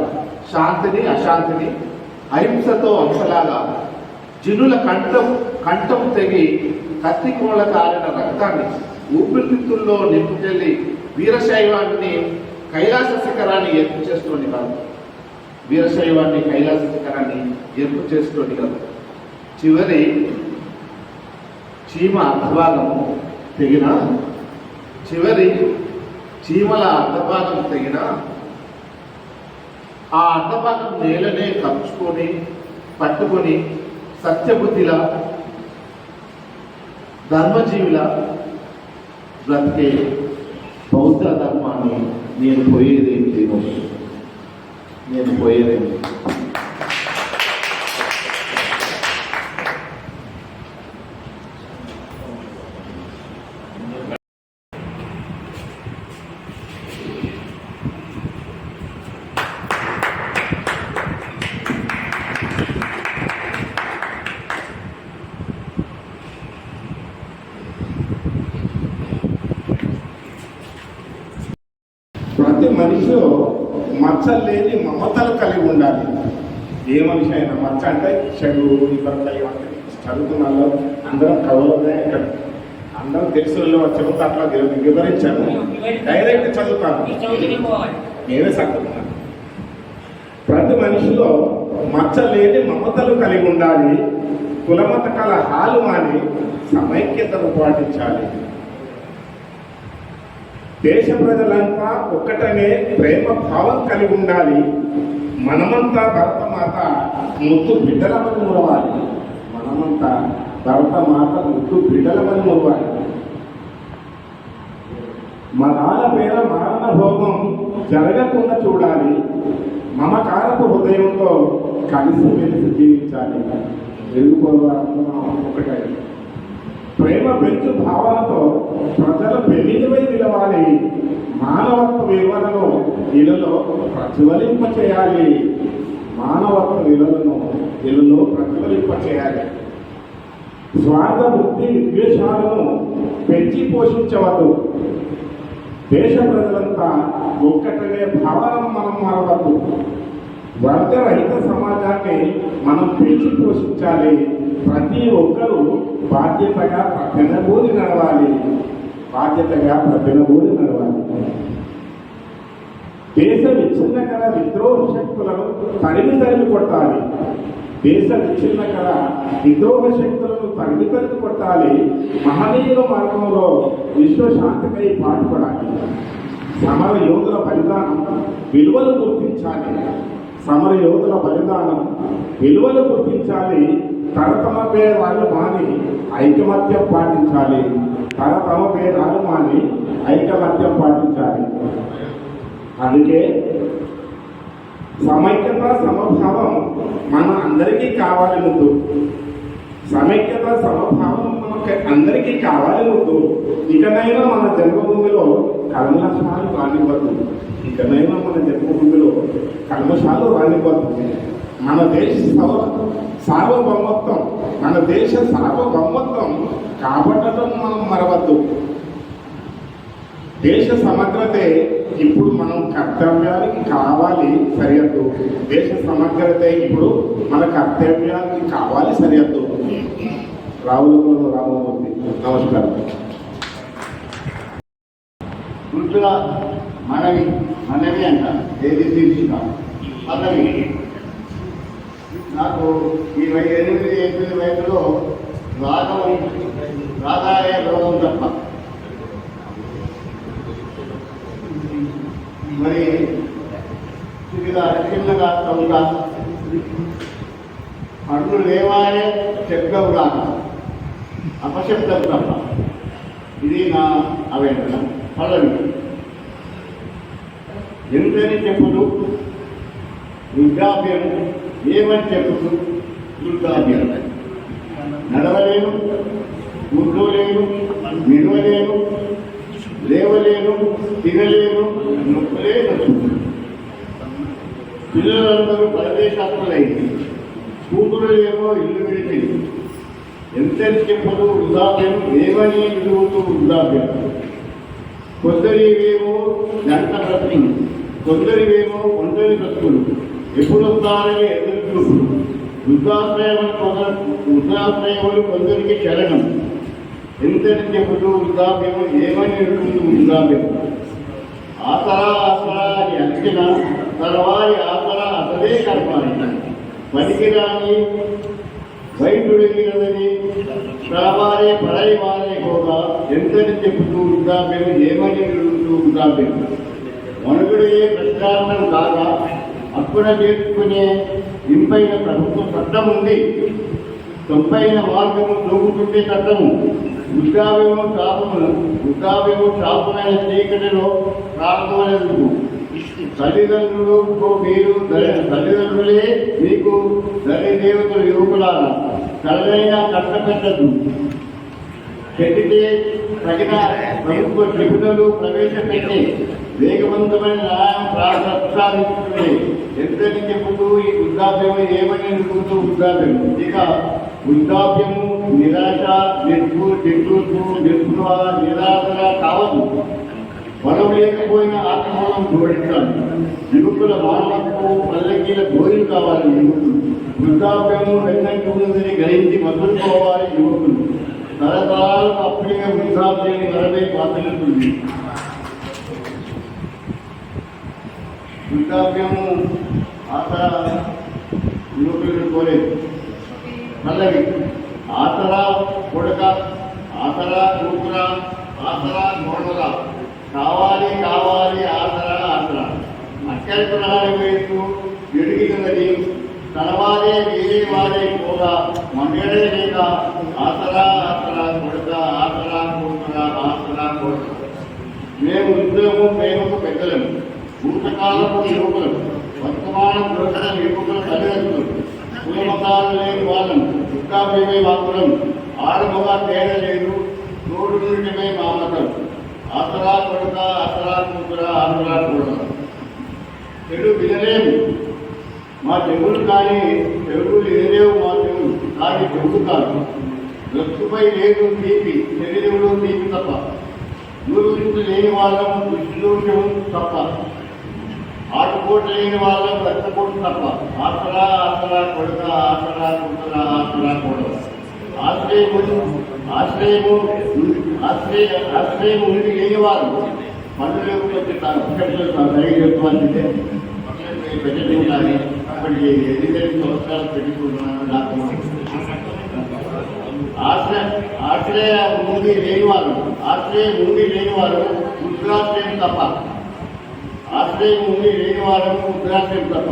Speaker 6: శాంతిని అశాంతిని అహింసతో హంసలాగా, జినుల కంఠం తెగి కత్తి కోళ్ళ కారిన రక్తాన్ని ఊపిరితిత్తుల్లో నింపుకెళ్ళి వీరశైవాన్ని కైలాస శిఖరాన్ని ఎరుపు చేస్తోంది కాదు, వీరశైవాన్ని కైలాస శిఖరాన్ని ఎరుపు చేస్తోంది కాదు. చివరి చీమ అర్ధభాగం తెగిన, చివరి చీమల అర్ధభాగం తెగిన ఆ అర్ధభాగం నేలనే కలుచుకొని పట్టుకొని సత్యబుద్ధిలా ధర్మజీవిలా బ్రతికే బౌద్ధ ధర్మాన్ని నేను పోయేదేం లేదు, నేను పోయేదేం లేదు.
Speaker 7: ప్రతి మనిషిలో మచ్చలు లేని మమతలు కలిగి ఉండాలి. ఏ మనిషి అయినా మచ్చ అంటే చెడు ఇబ్బంది చదువుకున్న అందరం కవలనే ఇక్కడ అందరం తెలుసులో చెబుతా అట్లా వివరించాను. డైరెక్ట్ చదువుతాను, నేనే చదువుతున్నాను. ప్రతి మనిషిలో మచ్చ లేని మమతలు కలిగి ఉండాలి. కులమత కల హాలు మాని సమైక్యతను పాటించాలి. దేశ ప్రజలంతా ఒక్కటనే ప్రేమ భావం కలిగి ఉండాలి. మనమంతా భరతమాత ముద్దు బిడ్డలమని మురవాలి, మనమంతా భరతమాత ముద్దు బిడ్డలమని మురవాలి. మనాల పేర మరణ భోగం జరగకుండా చూడాలి. మమకారపు హృదయంతో కలిసి మెలిసి జీవించాలి. వెలుగుకోవాలంటున్నాం ఒకటే. ప్రేమ పెంచు భావనతో ప్రజల పెళ్లివై నిలవాలి. మానవత్వ విలువలను ఇళ్లలో ప్రజ్వలింప చేయాలి. మానవత్వ విలువలను ఇళ్లలో ప్రజ్వలింప చేయాలి. స్వార్థ బుద్ధి విద్వేషాలను పెంచి పోషించవద్దు. దేశ ప్రజలంతా ఒక్కటనే భావన మనం మారవద్దు. వర్గరహిత సమాజాన్ని మనం పెంచి పోషించాలి. ప్రతి ఒక్కరూ బాధ్యతగా ప్రతినబూరి నడవాలి, బాధ్యతగా ప్రతినబూరి నడవాలి. దేశ విచ్ఛిన్నకర విద్రోహ శక్తులను తరిమి కొట్టాలి. దేశ విచ్ఛిన్నకర విద్రోహ శక్తులను తరిమి కొట్టాలి. మహనీయుల మార్గంలో విశ్వశాంతికై పాటుపడాలి. సమర యోధుల బలిదానం విలువలు గుర్తించాలి. సమర యోధుల బలిదానం విలువలు గుర్తించాలి. తరతమ పేరాలు మాని ఐకమత్యం పాటించాలి. తరతమ పేరాలు మాని ఐకమత్యం పాటించాలి. అందుకే సమైక్యత సమభావం మన అందరికీ కావాలి. ముందు సమైక్యత సమభావం మనకి అందరికీ కావాలి. ముందు ఇకనైనా మన జన్మభూమిలో కల్మషాలు రానివ్వద్దు. ఇకనైనా మన జన్మభూమిలో కల్మషాలు రానివ్వద్దు. మన దేశ సార్వభౌమత్వం, మన దేశ సార్వభౌమత్వం కాపాడటం మనం మరవద్దు. దేశ సమగ్రతే ఇప్పుడు మనం కర్తవ్యానికి కావాలి సరిహద్దు. దేశ సమగ్రతే ఇప్పుడు మన కర్తవ్యానికి కావాలి సరిహద్దు. రావుల రామమూర్తి. నమస్కారం.
Speaker 8: వృద్ధుల మనవి అంట ఏది తీసుక మనవి. నాకు ఈ 28 వయసులో రాగాయ రోగం తప్ప మరి చిన్నగా కొంత పనులు లేవాయే శబ్దం రాక అపశబ్దం తప్ప. ఇది నా ఆవేదన. పల్లవి ఎంతని చెప్పుదు వృద్ధాప్యం, ఏమని చెప్పుదు వృద్ధాప్యం. నడవలేను, కూర్చోలేను, నిలవలేను, లేవలేను, తినలేను, నొప్పులే నొప్పు. పిల్లలందరూ పరదేశాత్మలైంది, కూతురులేమో ఇల్లు విడిచింది. ఎంతని చెప్పుదు వృద్ధాప్యం, ఏమని విలువతూ వృద్ధాప్యం. కొందరివేమో జంట బ్రతుకులు, కొందరివేమో ఒంటరి బ్రతుకులు, ఎప్పుడు వస్తారని ఎదురుచూపులు. వృద్ధాశ్రయములు కొందరికి శరణం. ఎంతని చెబుతూ వృద్ధాప్యము, ఏమని ఉంటుంది వృద్ధాప్యం. ఆసరా ఆసరా అని అడిగిన తరవారి ఆసరా అసలే కర్మాలి. పనికిరాని వైద్యుడిగినదని రావారే పరాయి వారే కూడా ఎంతని చెబుతూ వృద్ధాప్యం, ఏమని నిలుస్తూ వృద్ధాప్యం. మనుగుడే ప్రశ్నార్థం కాగా అప్పుడ చేసుకునే ఇంపైన ప్రభుత్వ చట్టం ఉంది. తొంపైన మార్గము దూకుతుండే చట్టము. వృద్ధాప్యము చాపమైన చీకటిలో ప్రారంభమైనందుకు తల్లిదండ్రులే మీకు ధరి దేవతలు యువకులారా. తలైనా కష్టపెట్టదు. చెట్టితే తగిన ప్రభుత్వ ట్రిబ్యునల్ ప్రవేశపెట్టి వేగవంతమైన న్యాయం ప్రసాదించుతుంది. ఎంతని చెబుతూ ఈ వృద్ధాప్యము, ఏమని అనుకుంటూ వృద్ధాప్యం. ఇక వృద్ధాప్యము నిరాశ, నిస్పృహ, నిరాశగా కావద్దు. బలం లేకపోయిన ఆత్మబలం జోడించాలి. యువకుల మానవత్వం పల్లకీల గోయిలు కావాలి యువకులు. వృద్ధాప్యము వెన్నంటి ఉన్నదని గ్రహించి మద్దతుకోవాలి యువకులు. తరతరాలకు అప్పుడే వృద్ధాప్యాన్ని వరమే బాధ్యతుంది. వృద్ధాప్యము ఆసరా యువకులను కోరేది. పల్లవి ఆసరా కొడుక, ఆసరా కూతుర, ఆసరా కోడల కావాలి కావాలి ఆసరా ఆసరా. అత్యల్పనాలు వేస్తూ ఎడిగినది తనవారే వేరే వారే కూడా మండలే లేక ఆసరా ఆసరా కొడుక, ఆసరా కూతుర, ఆసరా కొడుక. మేము ఇద్దరము ప్రేమకు పెద్దలము, భూతకాలపు యువకులు, వర్తమాన పురుషుల యువకుల తల్లిదండ్రులు, కులమతాలు లేని వాళ్ళను, వృద్ధాప్యమే మాత్రం ఆడమగా తేడా లేదు, తోడు నుండిమే మామతం. ఆసరా కొడుక, ఆసరా కూతుర, ఆసరా కొడుక. చెడు వినలేము మా చెవులు, కానీ చెవులు వినలేవు మా చెవులు, కానీ చెవులు కాదు. రక్తుపై లేదు తీపి, శరీరంలో తీపి తప్ప. దూరుడు లేని వాళ్ళం దృష్టిలోక్యం తప్ప. ఆటుపోటు లేని వాళ్ళం రక్తపోటు తప్ప. ఆసరా ఆసరా కొడుక, ఆసరా కూతుర, ఆసరా కొడుక. ఆశ్రయము ఉండి లేని వారు పనులు సరిగ్గా పెట్టి ఉండాలి. అప్పటికి 8 సంవత్సరాలు పెట్టుకుంటున్నాను. నాకు ఆశ్రయ ఉండి లేనివారు వృద్ధాశ్రయం తప్ప. ఆశ్రయం ఉండి లేనివారు వృద్ధాశ్రయం తప్ప.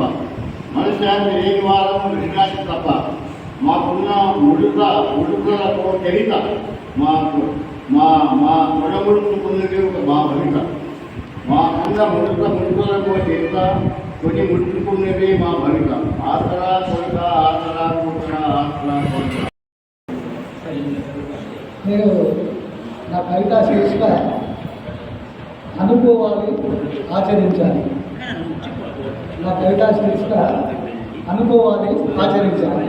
Speaker 8: మనశ్శాంతి లేని వారం వృద్ధాశ్రయం తప్ప. మాకున్న ముడుకలకు చరిత, మా ముడుచుకున్నది మా భవిత. మాకున్న ముడుకలకు చరిత, కొన్ని ముడుచుకున్నది మా భవిత. ఆసరా కొడుక, ఆసరా కూతుర, ఆసరా కొడుక.
Speaker 9: నేను నా కవితా శీర్షిక అనుకోవాలి ఆచరించాలి. నా కవితా శీర్షిక అనుకోవాలి ఆచరించాలి.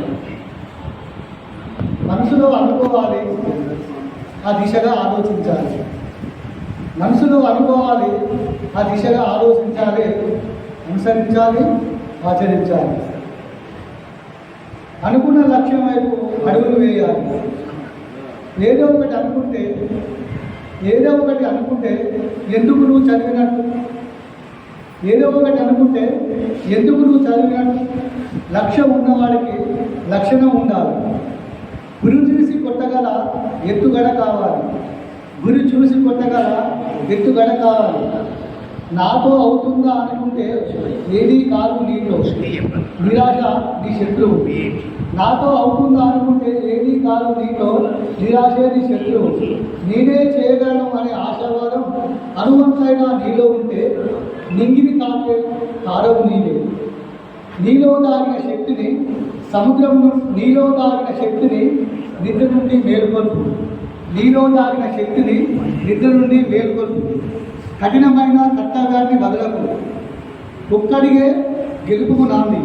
Speaker 9: మనసులో అనుకోవాలి, ఆ దిశగా ఆలోచించాలి. మనసులో అనుకోవాలి, ఆ దిశగా ఆలోచించాలి, అనుసరించాలి, ఆచరించాలి. అనుకున్న లక్ష్యం వైపు అడుగులు వేయాలి. ఏదో ఒకటి అనుకుంటే ఎందుకు నువ్వు చదివినట్టు, లక్ష్యం ఉన్నవాడికి లక్షణం ఉండాలి. గురి చూసి కొట్టగల ఎత్తుగడ కావాలి. నాతో అవుతుందా అనుకుంటే ఏదీ కాదు నీలో, నిరాశ నీ శత్రువు. నేనే చేయగలను అనే ఆశావాదం అనువంతైనా నీలో ఉంటే నింగిని తాకే తారవు నీవే. నీలో దాగిన శక్తిని నిద్ర నుండి మేలుకొల్పు. కఠినమైన కర్తవ్యాన్ని వదలకు. ఒక్కడిగే గెలుపుకు నాంది.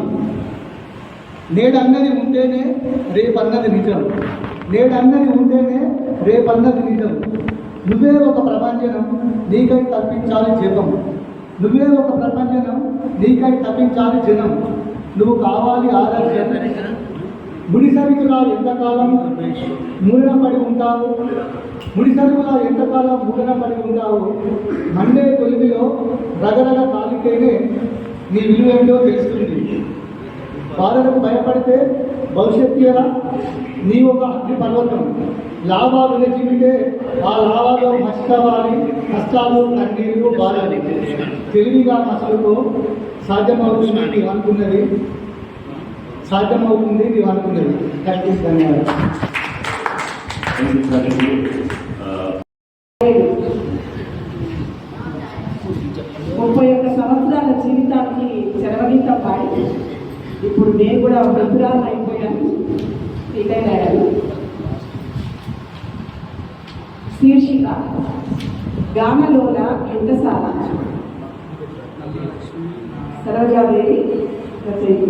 Speaker 9: నేడన్నది ఉంటేనే రేపన్నది నిజం. నువ్వే ఒక ప్రపంచనం నీకై తప్పించాలి జనం. నువ్వు కావాలి ఆదర్శం. ముడిసరుకులా ఎంతకాలం మూలన పడి ఉంటావు. మండే తొలిమిలో రగరగ కాలితేనే నీ విలువేంటో తెలుస్తుంది. బాధలకు భయపడితే భవిష్యత్తు ఎలా? నీ ఒక అగ్ని పర్వతం. లాభాలు నిలిచిమిటే ఆ లాభాలు మర్చిపోవాలి. కష్టాలు, కన్నీరు, బాధలు తెలివిగా మసలుతో సాధ్యమవుతుంది నీవు అనుకున్నది. ధన్యవాదాలు.
Speaker 10: 31 సంవత్సరాల జీవితానికి చరవగీతం పాడి ఇప్పుడు నేను కూడా వృద్ధురాలు అయిపోయాను, రిటైర్ అయ్యాను. శీర్షిక గానలోన ఘంటసాల. సరోజాదేవి రచయిత.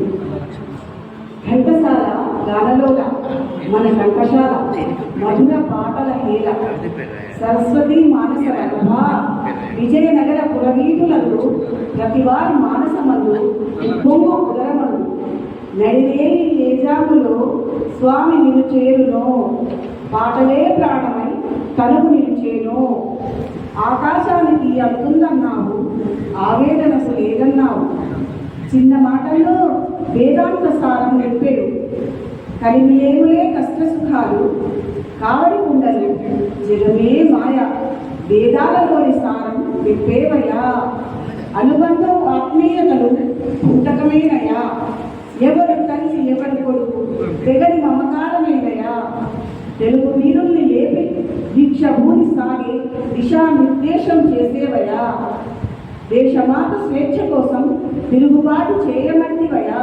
Speaker 10: ఘంటసాల గానలోన మన కంఠశాల, మధుర పాటల హేళ, సరస్వతి మానస రఘభ, విజయనగర పురవీధులందు ప్రతివారి మానసమందు పొంగు ఉదరమందు నడిరేని తేజాములో స్వామి నిన్ను చేరును. పాటలే ప్రాణమై తనువు నిలిచేను. ఆకాశానికి అందుందన్నావు, ఆవేదనసు లేదన్నావు. చిన్న మాటల్లో వేదాంత సారం నెప్పెడు. కలిమిలేములే కష్ట సుఖాలు, కావడి కుండలు జగమే మాయ. వేదాలలోని సారం చెప్పేవయ్యా. అనుబంధం ఆత్మీయతలు పుట్టకమేనయా. ఎవరు తల్లి ఎవరి కొడుకు తెగని మమకారమేనయా. తెలుగు వీరుల్ని లేపి దీక్ష భూమి సాగి దిశానిర్దేశం చేసేవయా. దేశమాత స్వేచ్ఛ కోసం తిరుగుబాటు చేయమంటివయా.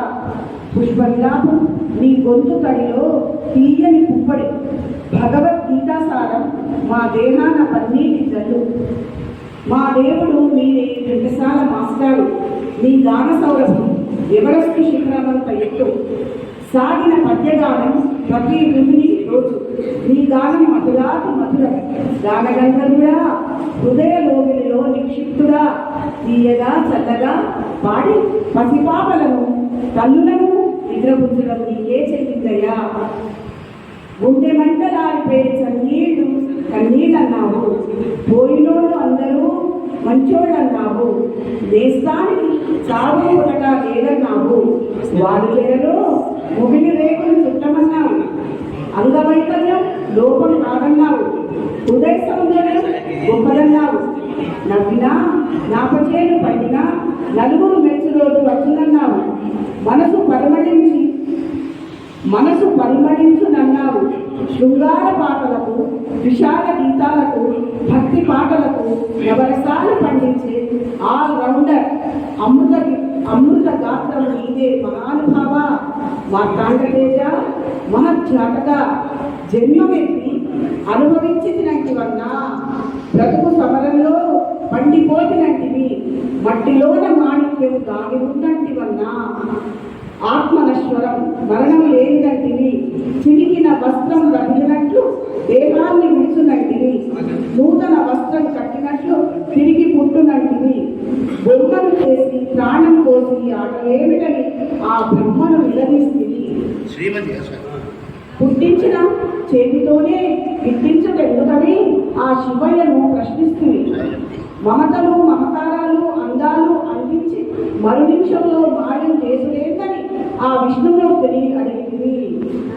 Speaker 10: పుష్పవిలాపం నీ గొంతు కడిలో తీయని పుప్పడి. భగవద్గీతాసారం మా దేహాన పన్నీటి జల్లు. మా దేవుడు మీరే ఘంటసాల మాస్టారు. నీ గాన సౌరభం ఎవరెస్టు శిఖరమంత ఎత్తు. సాగిన పద్యగానం ప్రతి గృహిణి రోజు. నీ గానం మధురాతి మధురం. గానగంధర్వుడా, హృదయ లోగిలిలో నిక్షిప్తుడా, తీయగా చల్లగా పాడి పసిపాపలను తల్లులను నిద్రపుచ్చడం నీకే చెల్లిందయ్యా. గుండె మంటలారిపోయే కన్నీళ్ళన్నావు. పోయినోళ్ళు అందరూ మంచోళ్ళన్నావు. దేశానికి చావు ఒకటా లేదన్నావు. వారి పేరులో ముగిలి రేకులు చుట్టమన్నావు. అంగవైకల్యం లోపం కాదన్నావు. హృదయ సౌందర్యం గొప్పదన్నావు. నవ్వినా నాపచేలు పడినా నలుగురు మెచ్చు రోజు వచ్చునన్నావు. మనసు పరిమళించునన్నావు. శృంగార పాటలకు, విషాద గీతాలకు, భక్తి పాటలకు నవరసాలు పండించే ఆల్ రౌండర్ అమృత గాత్రం నీదే మహానుభావ. మార్తాండతేజ మహజ్జాతగా జన్మమెత్తి అనుభవించినటివన్నా. బ్రతుకు సమరంలో పండిపోతినంటివి. మట్టిలోన మాణిక్యం దాగి ఉన్నంటివన్నా. ఆత్మనశ్వరం మరణం లేనిదంటివి. చిరిగిన వస్త్రం కట్టినట్లు దేహాన్ని విడుచునంటివి. నూతన వస్త్రం కట్టినట్లు మాటలేమిటని ఆ బ్రహ్మను నిలదీస్తుంది.
Speaker 8: శ్రీమతి
Speaker 10: పుట్టించిన చేతితోనే విట్టించటెందుకని ఆ శివయ్యను ప్రశ్నిస్తుంది. మమతలు మమకారాలు అందాలు అందించి మరు నిమిషంలో మాయం చేసులేదని ఆ విష్ణుమూర్తిని అడిగింది.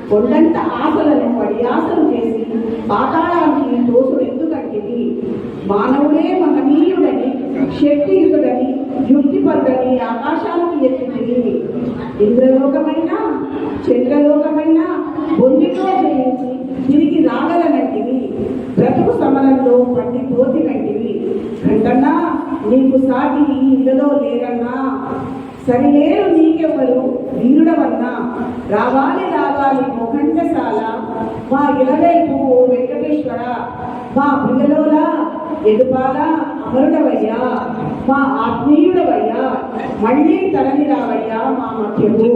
Speaker 10: కొండంత ఆశలను పడియాసలు చేసి పాతాళానికి తోసుడెందుకంటిది. మానవుడే మహనీయుడని శక్తియుతుడని యుక్తిపరుడని ఆకాశానికి ఎత్తింది. ఇంద్రలోకమైన చంద్రలోకమైన బొందితో జయించి తిరిగి రాగలనంటివి. బ్రతుకు సమరంలో పండిపోతినంటివి. వెంటన్నా నీకు సాటి ఇళ్ళలో లేరన్నా, సరిలేరు నీకెవ్వరు వీరుడవన్నా. రావాలి రావాలి మోకంఠశాల మా ఇలవైపు ఓ వెంకటేశ్వర. మా ప్రియలోలా ఎదుపాల అమరుడవయ్యా, మా ఆత్మీయుడవయ్యా. మళ్ళీ తరలి రావయ్యా మా మధ్యము.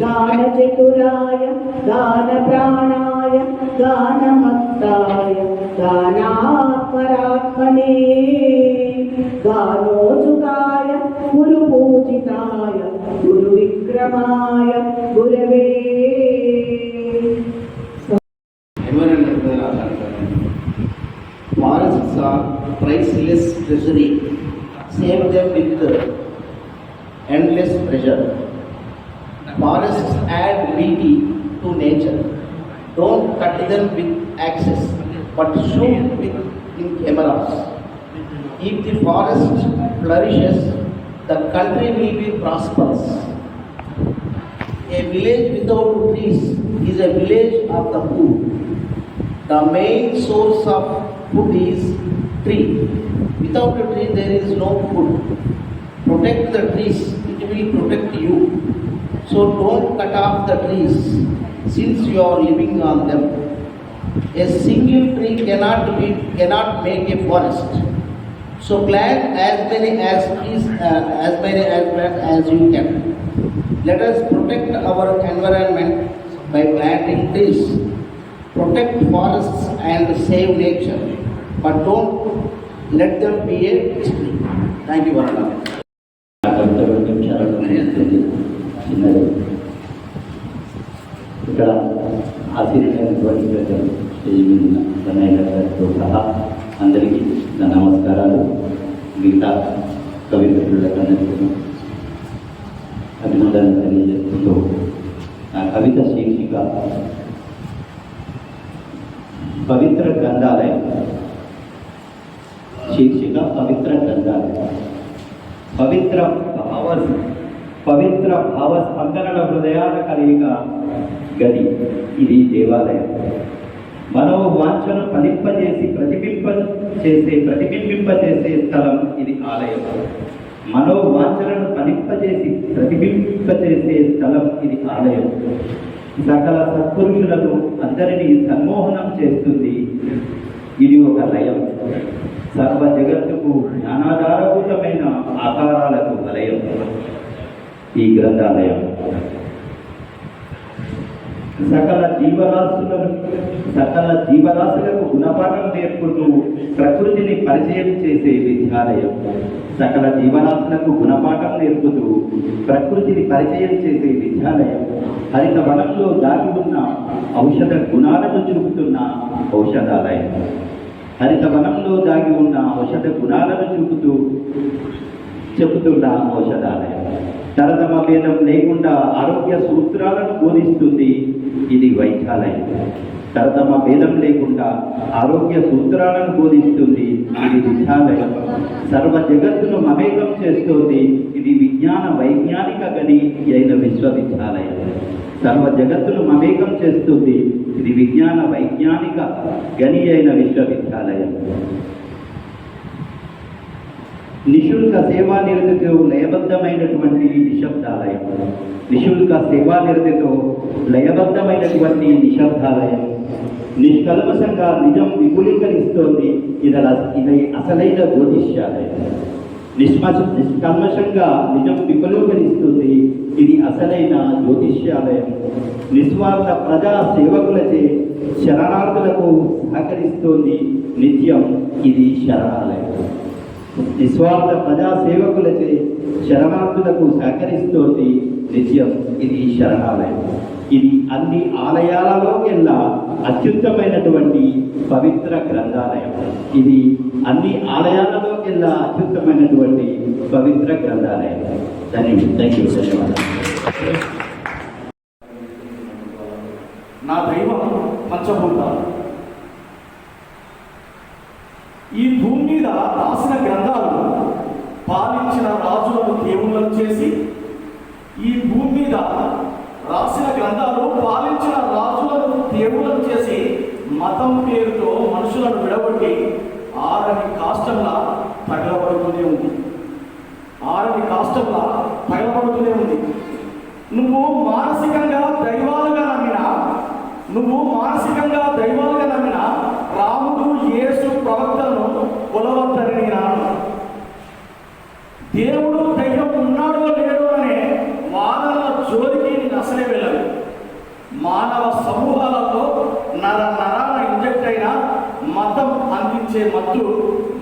Speaker 10: దాన చతురాయ దాన ప్రాణాయ దానమత్తాయ దానాత్మరాత్మనే గానోచుకాయ గురు పూజితాయ గురు విక్రమాయ గురవే.
Speaker 6: Forests are priceless treasury. Save them with endless pleasure. Forests add beauty to nature. Don't cut them with axes, but shoot in cameras. If the forest flourishes, the country will be prosperous. A village without trees is a village of the poor. The main source of food is tree. Without a tree there is no food. Protect the trees, it will protect you. So don't cut off the trees since you are living on them. A single tree cannot make a forest. So plant as many as trees as you can. Let us protect our environment by planting trees. Protect forests and save nature, but don't let them be a history. Thank you, Varana.
Speaker 11: ఇక్కడ ఆశీర్వదించినటువంటి ప్రజలు stage మీద ఉన్న కన్నయ్య గారితో సహా అందరికీ నా నమస్కారాలు. మిగతా కవితలందరికీ అభినందనలు తెలియజేస్తూ నా కవిత శీర్షిక పవిత్ర గ్రంథాలయం. శీర్షిక పవిత్ర గ్రంథాలయం. పవిత్ర భావ స్పందనల హృదయాల కలయిక గది ఇది దేవాలయం. మనోవాంఛను ప్రతిబింబింపజేసే స్థలం ఇది ఆలయం. మనోవాంఛలను ప్రతిబింబింపజేసే స్థలం ఇది ఆలయం. సకల సత్పురుషులను అందరినీ సన్మోహనం చేస్తుంది. ఇది ఒక లయం. సర్వ జగత్తుకు జ్ఞానాధారభూతమైన ఆకారాలకు వలయం ఈ గ్రంథాలయం. సకల జీవరాశులకు గుణపాఠం నేర్పుతూ ప్రకృతిని పరిచయం చేసే విద్యాలయం. సకల జీవరాశులకు గుణపాఠం నేర్పుతూ ప్రకృతిని పరిచయం చేసే విద్యాలయం. హరిత వనంలో దాగి ఉన్న ఔషధ గుణాలను చూపుతున్న ఔషధాలయం. హరిత వనంలో దాగి ఉన్న ఔషధ గుణాలను చెబుతున్న ఔషధాలయం. తరతమ భేదం లేకుండా ఆరోగ్య సూత్రాలను బోధిస్తుంది ఇది వైద్యాలయం. తరతమ భేదం లేకుండా ఆరోగ్య సూత్రాలను బోధిస్తుంది ఇది విద్యాలయం. సర్వ జగత్తును మమేకం చేస్తుంది ఇది విజ్ఞాన వైజ్ఞానిక గని అయిన విశ్వవిద్యాలయం. సర్వ జగత్తును మమేకం చేస్తుంది ఇది విజ్ఞాన వైజ్ఞానిక గని అయిన విశ్వవిద్యాలయం. నిశుల్క సేవా నిరతితో లయబద్ధమైనటువంటి నిశ్శబ్దాలయం. నిశుల్క సేవా నిరతితో లయబద్ధమైనటువంటి నిశ్శబ్దాలయం. నిష్కల్మషంగా నిజం విపులీకరిస్తోంది ఇది అసలైన జ్యోతిష్యాలయం. నిష్కల్మషంగా నిజం విపులీకరిస్తుంది ఇది అసలైన జ్యోతిష్యాలయం. నిస్వార్థ ప్రజా సేవకులచే శరణార్థులకు సహకరిస్తోంది నిత్యం ఇది శరణాలయం. నిస్వార్థ ప్రజాసేవకులచే శరణార్థులకు సహకరిస్తోంది నిత్యం. ఇది శరణాలయం. ఇది అన్ని ఆలయాలలోకెల్లా అత్యుత్తమైనటువంటి పవిత్ర గ్రంథాలయం. ఇది అన్ని ఆలయాలలోకెల్లా అత్యుత్తమైనటువంటి పవిత్ర గ్రంథాలయం. ధన్యవాదాలు.
Speaker 12: నా దైవం పంచభూతాలు. ఈ భూమి మీద రాసిన గ్రంథాలు పాలించిన రాజులను దేవుళ్ళను చేసి, ఈ భూమి మీద రాసిన గ్రంథాలు పాలించిన రాజులను దేవుళ్ళను చేసి మతం పేరుతో మనుషులను విడగొట్టి ఆరని కాష్టంలా తగలబడుతూనే ఉంది. ఆరని కాష్టంలా తగలబడుతూనే ఉంది. నువ్వు మానసికంగా దైవాలుగా నమ్మిన రాముడు, యేసు ప్రవక్తలను కొలవద్దరని నాను. దేవుడు దైవం ఉన్నాడో లేడో అనే వాదనల జోలికి నేను అసలే వెళ్ళను. మానవ సమూహాలలో నరాన ఇంజెక్ట్ అయిన మతం అందించే మత్తు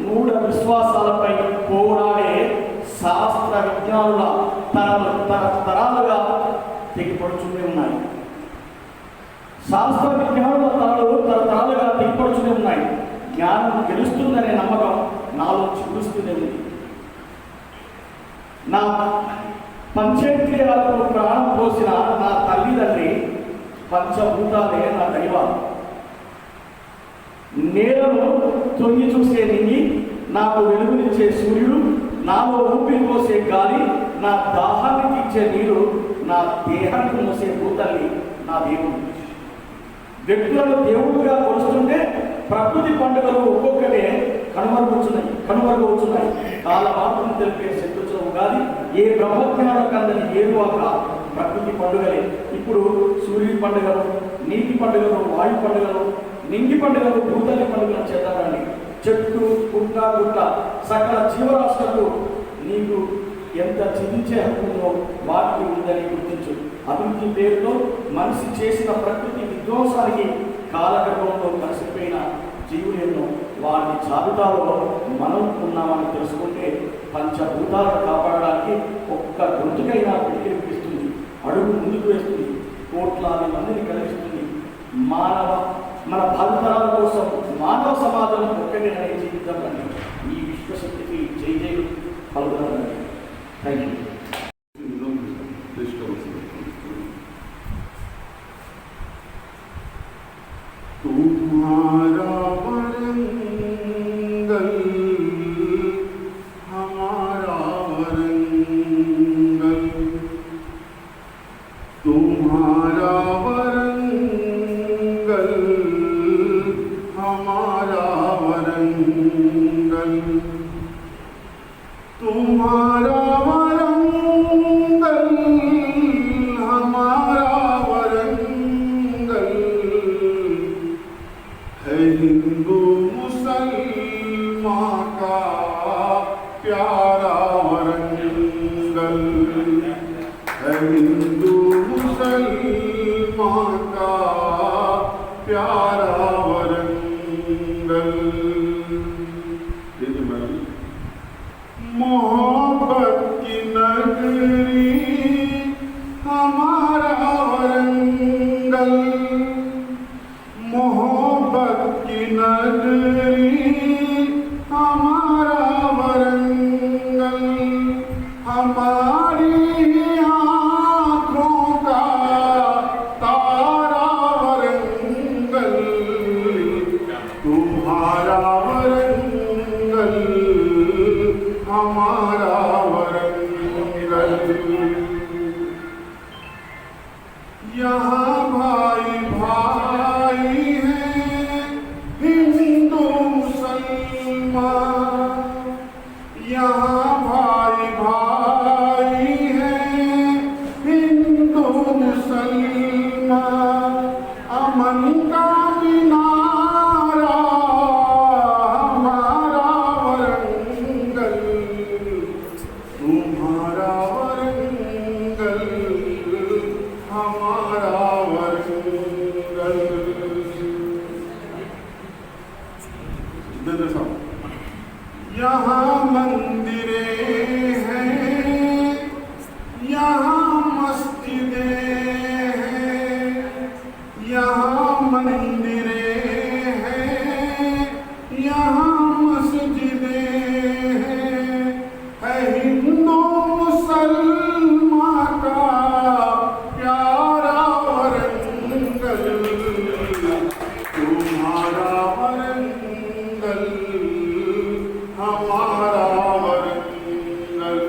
Speaker 12: మూఢ విశ్వాసాలపై పోరాడే శాస్త్ర విజ్ఞానుల తరాలుగా తెగిపడుతూనే ఉన్నాయి. శాస్త్ర విజ్ఞానుల తరాలుగా తెగిపడుతూనే ఉన్నాయి. జ్ఞానం గెలుస్తుందనే నమ్మకం నాలో చిగురుస్తూనే ఉంది. నా పంచేంద్రియాలకు ప్రాణం పోసిన నా తల్లిదండ్రి పంచభూతాలే నా దైవాలు. నేలను తొంగి చూసే నింగి, నాకు వెలుగునిచ్చే సూర్యుడు, నాలో ఊపిరి పోసే గాలి, నా దాహాన్ని తీర్చే నీరు, నా దేహాన్ని మోసే భూతల్ని నా దేవుడు. వ్యక్తులను దేవుడుగా కొలుస్తుంటే ప్రకృతి పండుగలు ఒక్కొక్కటే కనుమరుగవుతున్నాయి. కాల మార్పును తెలిపే శత్రుత్వ ఉగాది ఏ బ్రహ్మజ్ఞానం కందని ఏరువాక ప్రకృతి పండుగలే. ఇప్పుడు సూర్యుడి పండుగలు, నీటి పండుగలు, వాయు పండుగలు, నింగి పండుగలు, భూతల్లి పండుగలు చేద్దామని చెట్టు, పుట్ట, గుట్ట సకల జీవరాశులకు నీకు ఎంత చిందించే హక్కుందో వాటికి ఉందని గుర్తించు. అభివృద్ధి పేరుతో మనిషి చేసిన ప్రకృతి విధ్వంసానికి కాలగర్భంలో కలిసిపోయిన జీవులను వాటి జాబితాలో మనం ఉన్నామని తెలుసుకుంటే పంచభూతాలను కాపాడడానికి ఒక్క గొంతుకైనా పిలిపిస్తుంది, అడుగు ముందుకు వేస్తుంది, కోట్లాది మందిని కలిగిస్తుంది. మన భావితరాల కోసం మానవ సమాజం ఒక్కటే అనే జీవితాన్ని ఈ విశ్వశక్తికి జై పలుకుతారండి. Thank you.
Speaker 8: तुम्हारा वरंगल हमारा वरंगल, तुम्हारा वरंगल हमारा वरंगल, तुम्हारा वरंगल हमारा वरंगल है हिंदू मुसलमान का प्यारा वरंगल, है हिंदू मुसलमान का प्यारा वरंगल। मोहब्बत की नगरी हमारा वरंगल, मोहब्बत की नगरी हमारा वरंगल, हमारी आँखों का तारा वरंगल, तुम्हारा वरंगल हमारा वरंगल। यहाँ भाई भाई हैं हिंदू मुसलमान, यहाँ भाई भाई हैं हिंदू मुसलमान, अमन का किनारा हमारा वरंगल, तुम्हारा वरंगल हमारा वरंगल।
Speaker 7: यहाँ मंदिरें हैं, यहाँ मस्जिदें हैं, यहाँ मंदिरें हैं, यहाँ मस्जिदें हैं, है हिंदू मुसलमान का प्यारा वरंगल, तुम्हारा वरंगल हमारा वरंगल,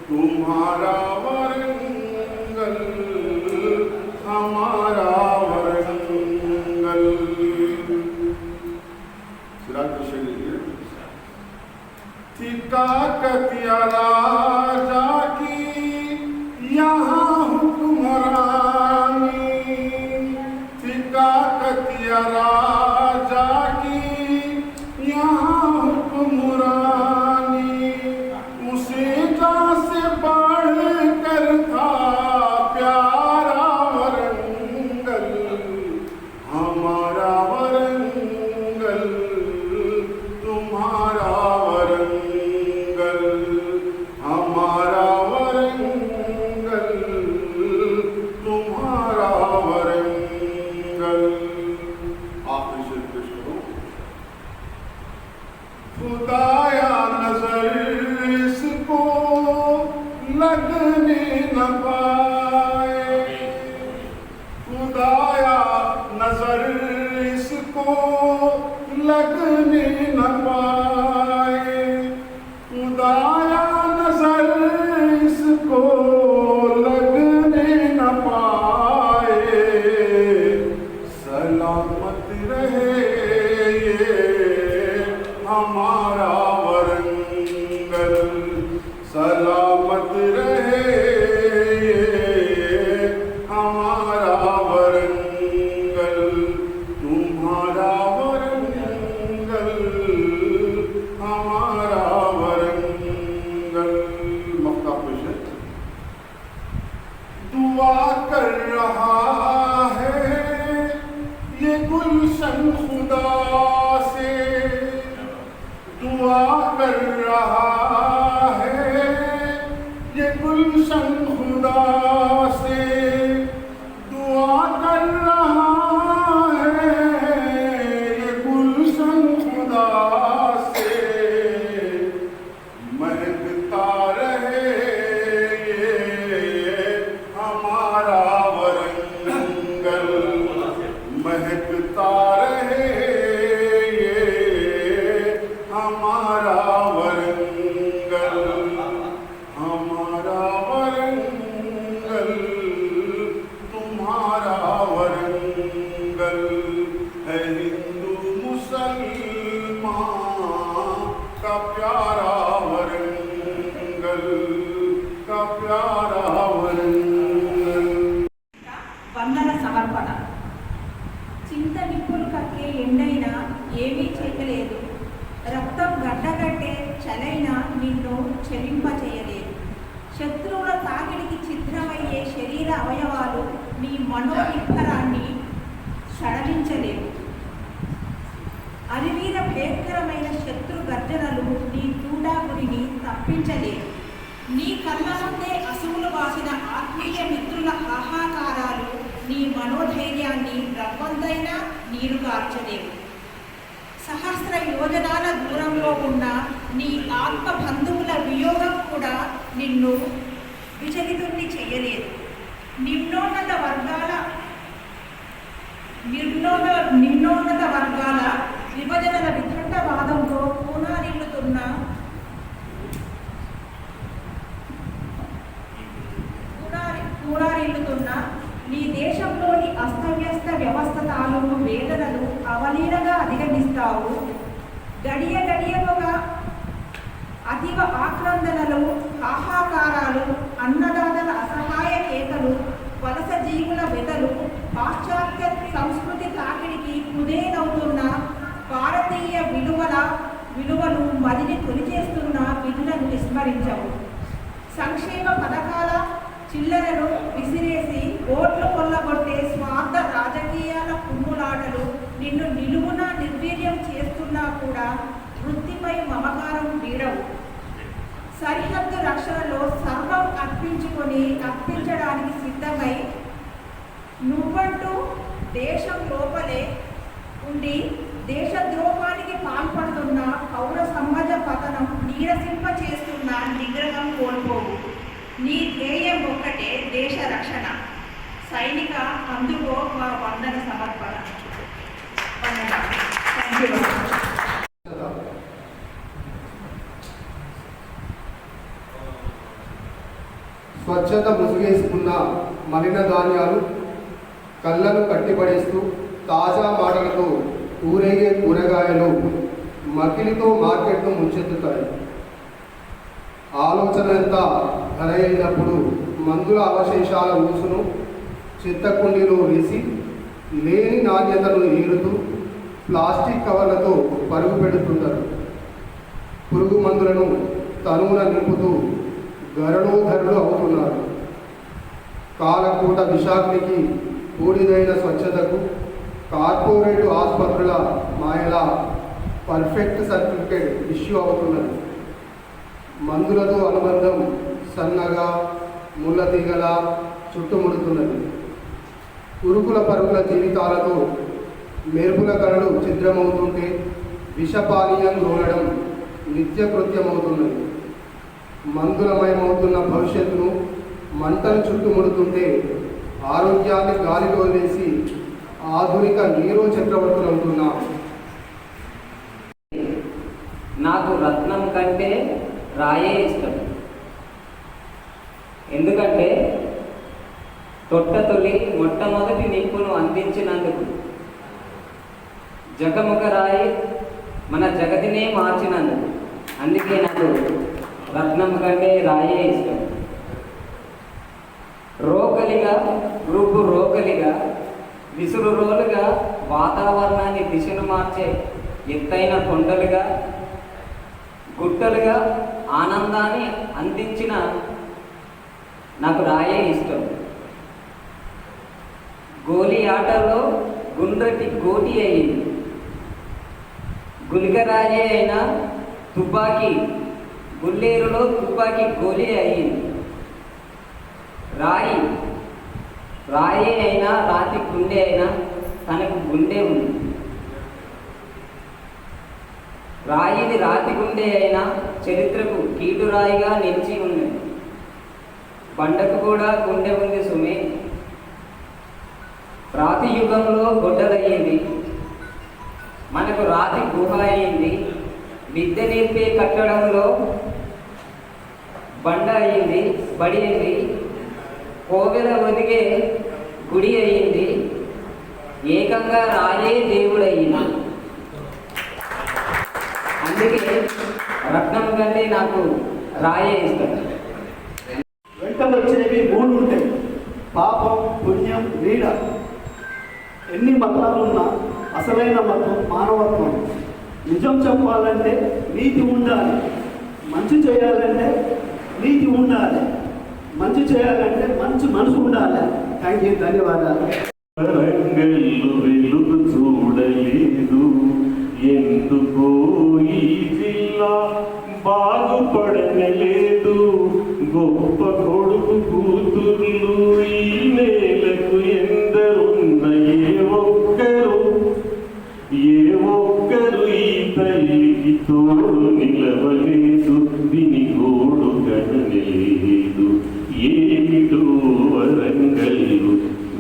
Speaker 7: तुम्हारा वरंगल हमारा वरंगल। काकतिया राजा की यहाँ हुक्मरानी, काकतिया राजा की यहाँ हुक्मरानी, उसे जहाँ से बढ़ कर था प्यारा वरंगल, हमारा वरंगल तुम्हारा वरंगल, हमारा वरंगल तुम्हारा वरंगल। आखिरी शेर पेश करो। खुदाया नजर इसको लगने न पाए, खुदाया नजर इसको लगने न पाए, खुदाया नजर इसको लगने न पाए, सलामत रहे ये हमारा वरंगल, सलामत रहे ये हमारा वरंगल, तुम्हारा वरंगल हमारा वरंगल। मक्ता पेश है। दुआ कर रहा है ये गुलशन खुदा से, दुआ कर रहा है ये गुलशन खुदा से, दुआ कर रहा है ये गुलशन खुदा से, महकता रहे ये हमारा वरंगल, महकता रहे ये हमारा वरंगल, हमारा वरंगल तुम्हारा वरंगल, है हिंदू मुसलमान का प्यारा वरंगल, का प्यारा वरंगल।
Speaker 10: వందన సమర్పణ. చింత నిప్పులు కక్కే ఎండైనా ఏమీ చేయలేదు, రక్తం గడ్డగట్టే చలైనా నిన్ను చెలింపచేయలేదు, శత్రువుల తాకిడికి ఛిద్రమయ్యే శరీర అవయవాలు నీ మనోవిభరాన్ని సడలించలేవు, అరివీర భయంకరమైన శత్రు గర్జనలు నీ తూడాగుడిని తప్పించలేవు, నీ కళ్ళ ముందే అసువులు వాసిన ఆత్మీయ మిత్రుల హాహాకారాలు నీ మనోధైర్యాన్ని రవ్వంతైనా నీరుగార్చలేవు, సహస్ర యోజనాల దూరంలో ఉన్న నీ ఆత్మ బంధువుల వియోగం కూడా నిన్ను విచలితుణ్ణి చెయ్యలేదు, నిమ్నోన్నత వర్గాల విభజనల వితండవాదంతో కూరారిల్లుతున్న నీ దేశంలోని అస్తవ్యస్త వ్యవస్థ తాలూకు వేదనలు అవలీలగా అధిగమిస్తావు, గడియ గడియలుగా అతివ ఆక్రందనలు, హాహాకారాలు, అన్నదాతల అసహాయ కేకలు, వలస జీవుల వెదలు, పాశ్చాత్య సంస్కృతి తాకిడికి కుదేలవుతున్న భారతీయ విలువలు మదిని తొలిచేస్తున్న విధులను విస్మరించవు, సంక్షేమ పథకాల చిల్లరను విసిరేసి ఓట్లు కొల్లగొట్టే స్వార్థ రాజకీయాల కుమ్ములాటలు నిన్ను నిలువున నిర్వీర్యం చేస్తున్నా కూడా వృత్తిపై మమకారం సరిహద్దు రక్షణలో సర్వం అర్పించడానికి సిద్ధమై నువ్వంటూ దేశం లోపలే ఉండి దేశద్రోహానికి పాల్పడుతున్న పౌర సమాజ పతనం నీరసింప చేస్తున్న నిగ్రహం కోల్పోవు. నీ ధ్యేయం ఒక్కటే, దేశ రక్షణ. సైనిక, అందుకో మా వందన సమర్పణ. Thank you.
Speaker 13: స్వచ్ఛత ముసుగేసుకున్న మలిన ధాన్యాలు కళ్ళను కట్టిపడేస్తూ తాజా మాటలతో ఊరేగే కూరగాయలు మకిలితో మార్కెట్ను ముంచెత్తుతాయి. ఆలోచన ఎంత ధర అయినప్పుడు మందుల అవశేషాల ఊసును చెత్తకుండీలో వేసి లేని నాణ్యతను ఏరుతూ ప్లాస్టిక్ కవర్లతో పరుగు పెడుతున్నారు. పురుగు మందులను తనువున నింపుతూ గరణోధరులు అవుతున్నారు. కాలకూట విషాగ్నికి బూడిదైన స్వచ్ఛతకు కార్పొరేట్ ఆసుపత్రుల మాయల పర్ఫెక్ట్ సర్టిఫికేట్ ఇష్యూ అవుతున్నది. మందులతో అనుబంధం సన్నగా ముళ్ళ తీగలా చుట్టుముడుతున్నది. ఉరుకుల పరుగుల జీవితాలతో మెరుపుల కళలు ఛిద్రమవుతుంటే విషపానీయం రోలడం నిత్యకృత్యమవుతున్నది. మందులమయమవుతున్న భవిష్యత్తును మంటలు చుట్టుముడుతుంటే ఆరోగ్యాన్ని గాలిలో వదిలేసి ఆధునిక నీరో చక్రవర్తులవుతున్నాం.
Speaker 14: నాకు రత్నం కంటే రాయే ఇష్టం. ఎందుకంటే తొలి మొట్టమొదటి నిప్పును అందించినందుకు, జగముఖ రాయి మన జగతినే మార్చినందుకు. అందుకే నాకు రత్నం కంటే రాయే ఇష్టం. రోకలిగా రోకలిగా విసురు రోలుగా వాతావరణాన్ని దిశను మార్చే ఎత్తైన కొండలుగా గుట్టలుగా ఆనందాన్ని అందించిన నాకు రాయే ఇష్టం. గోలి ఆటలో గుండ్రటి గోటి అయింది, గులికరాయే అయినా తుపాకీ గుల్లేరులో తుపాకీ గోలి అయింది. రాయే అయినా రాతి గుండె అయినా తనకు గుండె ఉంది. రాయిది రాతి గుండె అయినా చరిత్రకు కీటురాయిగా నిలిచి ఉంది. బండకు కూడా గుండె ఉంది సుమే. రాతి యుగంలో గొడ్డలయ్యింది, మనకు రాతి గుహ అయింది. విద్య నేర్పే కట్టడంలో బండ అయింది, బడి అయింది. కోవెల ఒదిగే గుడి అయింది, ఏకంగా రాయే దేవుడయ్యింది. అందుకే రత్నం కంటే నాకు రాయే ఇష్టం.
Speaker 12: వెంట వచ్చేవి 3 ఉంటాయి: పాపం, పుణ్యం, నీడ. ఎన్ని మతాలున్నా అసలైన మతం మానవత్వం. నిజం చెప్పాలంటే నీతి ఉండాలి, మంచి చేయాలంటే నీతి ఉండాలి, మంచి చేయాలంటే మంచి మనసు ఉండాలి. థ్యాంక్ యూ, ధన్యవాదాలు.
Speaker 5: వెలుగు చూడలేదు ఎందుకో ఈ జిల్లా బాగుపడలేదు. గొప్ప కొడుకు కూతుర్లు ఈ నేలకు ఎందరున్న ఏ ఒక్కరు ఈ తల్లికి తోడు నిలవలేదు. దీని గోడు కనలేదు. ఏమిటో వరంగల్లు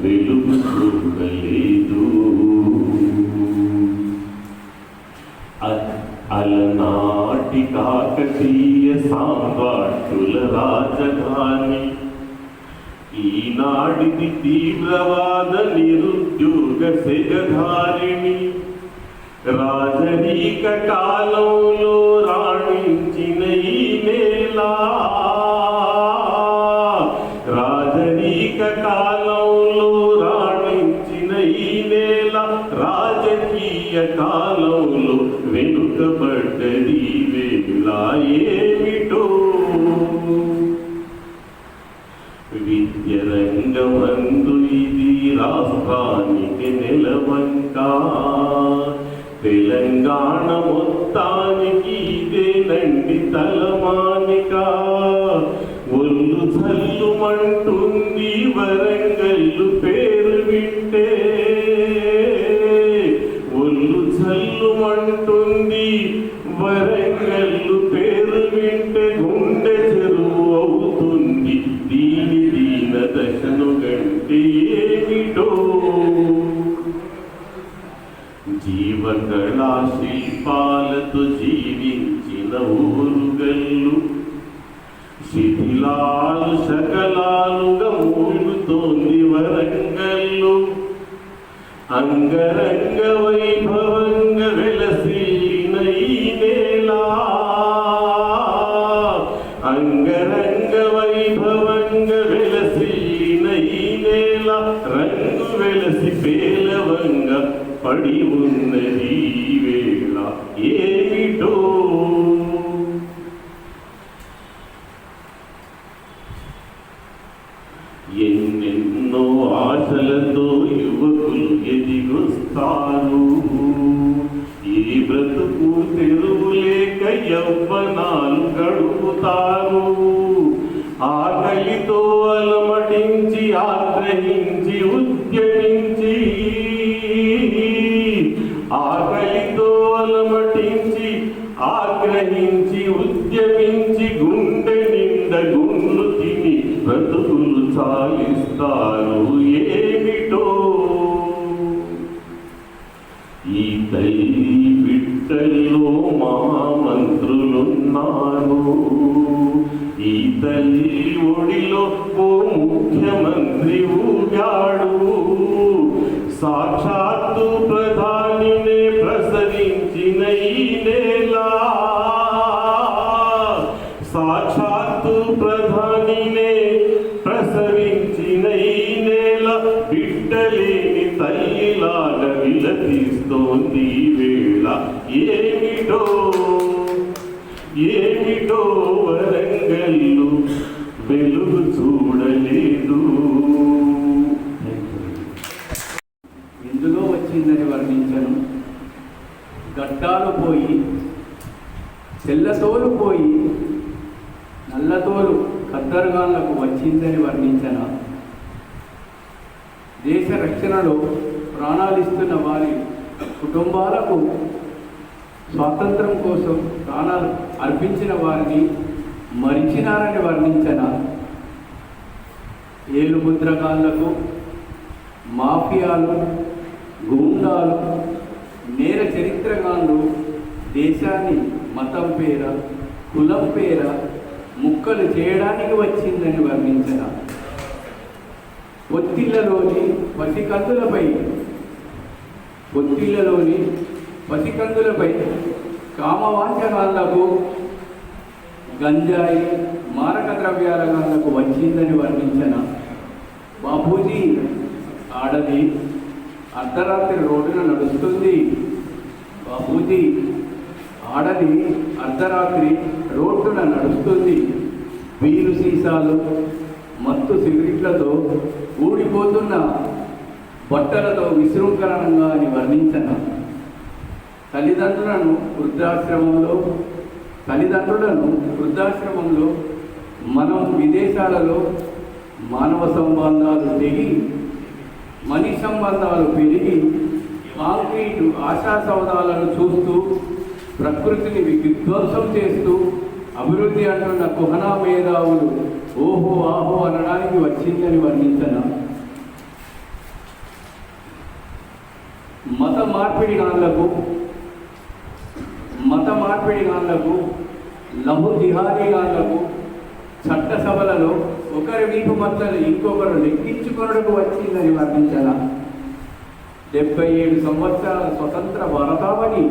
Speaker 5: వెలుగు చూడలేదు. అలనాటి కాకతీయ సామ్రాట్టుల రాజధాని ఈనాడిది తీవ్రవాద నిరుద్యోగ సెగధారిణి. రాజనీక కాలంలో రాణించిన ఈ నేల, రాజనీక కాలంలో రాణించిన ఈ నేల రాజకీయ కాలంలో వెనుకబడ్డది వేళ. ఏమిటో విద్య రంగమందు ఇది రాష్ట్రానికి నెలవంక. తెలంగాణ మొత్తానికి ఇదేనండి తలమానిక. ఒళ్ళు చల్లుమంటుంది వరంగల్లు పేరు వింటే, ఒళ్ళు చల్లుమంటుంది వరంగల్లు పేరు వింటే, గుండె చెరువు అవుతుంది దీని దీన దశను గంటే ఏమిటో. జీవకళా శిల్పాలతో జీవించిన ఊరుగల్లు శిథిలాలు శకలాలుగా మూలుతోంది వరంగల్లు. అంగరంగ వైభవంగా వెలసిల్లిన ఈ నేల, అంగరంగ వైభవంగా వెలసిల్లిన ఈ నేల, రంగు వెలసి పేలవంగా పడి ఉన్నది వేళ ఏమిటో. ఎన్నెన్నో ఆశలతో యువకులు ఎదిగొస్తారు, ఈ బ్రతుకు తెరువులేక యవ్వనాలు గడుపుతారు. ఆకలితో అలమటించి ఆగ్రహించి ఉద్యమించి, ఆకలితో అలమటించి ఆగ్రహించి ఉద్యమించి, గుండె నిండ గుండ్లు తిని బ్రతుకులు సాగిస్తారు ఏమిటో. ఈ తల్లి బిడ్డల్లో మహామంత్రులున్నారు, ఈ తల్లి ఒడిలో ఓ ముఖ్యమంత్రి ఊగాడు. సాక్షాత్తు ప్రధానినే ప్రసరించిన ఈ నేల, సాక్షాత్తు ప్రధానినే ప్రసరించిన ఈ నేల, బిడ్డలేని తల్లిలాగా విలపిస్తోంది వేళ ఏమిటో. ఏమిటో వరంగల్లు వెలుగు చూడలేదు.
Speaker 12: ఎందులో వచ్చిందని వర్ణించను, గడ్డాలు పోయి తెల్లతోలు పోయి నల్లతోలు ఖద్దరుగాళ్లకు వచ్చిందని వర్ణించన. దేశ రక్షణలో ప్రాణాలిస్తున్న వారి కుటుంబాలకు స్వాతంత్రం కోసం ప్రాణాలు అర్పించిన వారిని మరిచినారని వర్ణించన. ఏలుముద్రగాళ్లకు, మాఫియాలు, గూండాలు, నేర చరిత్రగాళ్ళు దేశాన్ని మతం పేర, కులం పేర ముక్కలు చేయడానికి వచ్చిందని వర్ణించన. ఒత్తిళ్లలోని పసికందులపై కామవాంఛగాళ్లకు, గంజాయి మారక ద్రవ్యాల గాళ్లకు వచ్చిందని వర్ణించన. బాబూజీ ఆడది అర్ధరాత్రి రోడ్డున నడుస్తుంది, బాబూజీ ఆడది అర్ధరాత్రి రోడ్డున నడుస్తుంది. వీరు సీసాలు, మత్తు సిగరెట్లతో ఊడిపోతున్న బట్టలతో విశృంఖలంగా అని వర్ణించన. తల్లిదండ్రులను వృద్ధాశ్రమంలో మనం విదేశాలలో మానవ సంబంధాలు తెగి మని సంబంధాలు పెరిగి కాంక్రీటు ఆశా సౌధాలను చూస్తూ ప్రకృతిని విధ్వంసం చేస్తూ అభివృద్ధి అంటున్న కుహనా మేధావులు ఓహో ఆహో అనడానికి వచ్చిందని వర్ణించన. మత మార్పిడిగాళ్లకు లహు జిహాదీగాళ్లకు చట్టసభలలో ఒకరి వీపు మద్దలు ఇంకొకరు లెక్కించుకొనడానికి వచ్చిందని వర్ణించన. 77 సంవత్సరాల స్వతంత్ర భారతావని,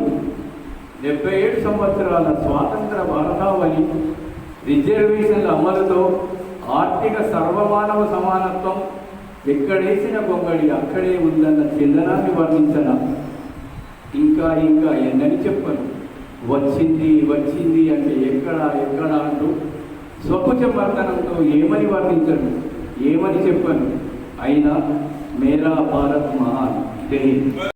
Speaker 12: 77 సంవత్సరాల స్వాతంత్ర భారతావని, రిజర్వేషన్ల అమలుతో ఆర్థిక సర్వమానవ సమానత్వం ఎక్కడేసిన గొంగడి అక్కడే ఉందన్న చిందనాన్ని వర్ణించన. ఇంకా ఇంకా ఎన్నని చెప్పను. వచ్చింది అంటే ఎక్కడ అంటూ స్వకుచమర్దనంతో ఏమని వర్ణించను, ఏమని చెప్పను. అయినా మేరా భారత్ మహాన్. జై హింద్.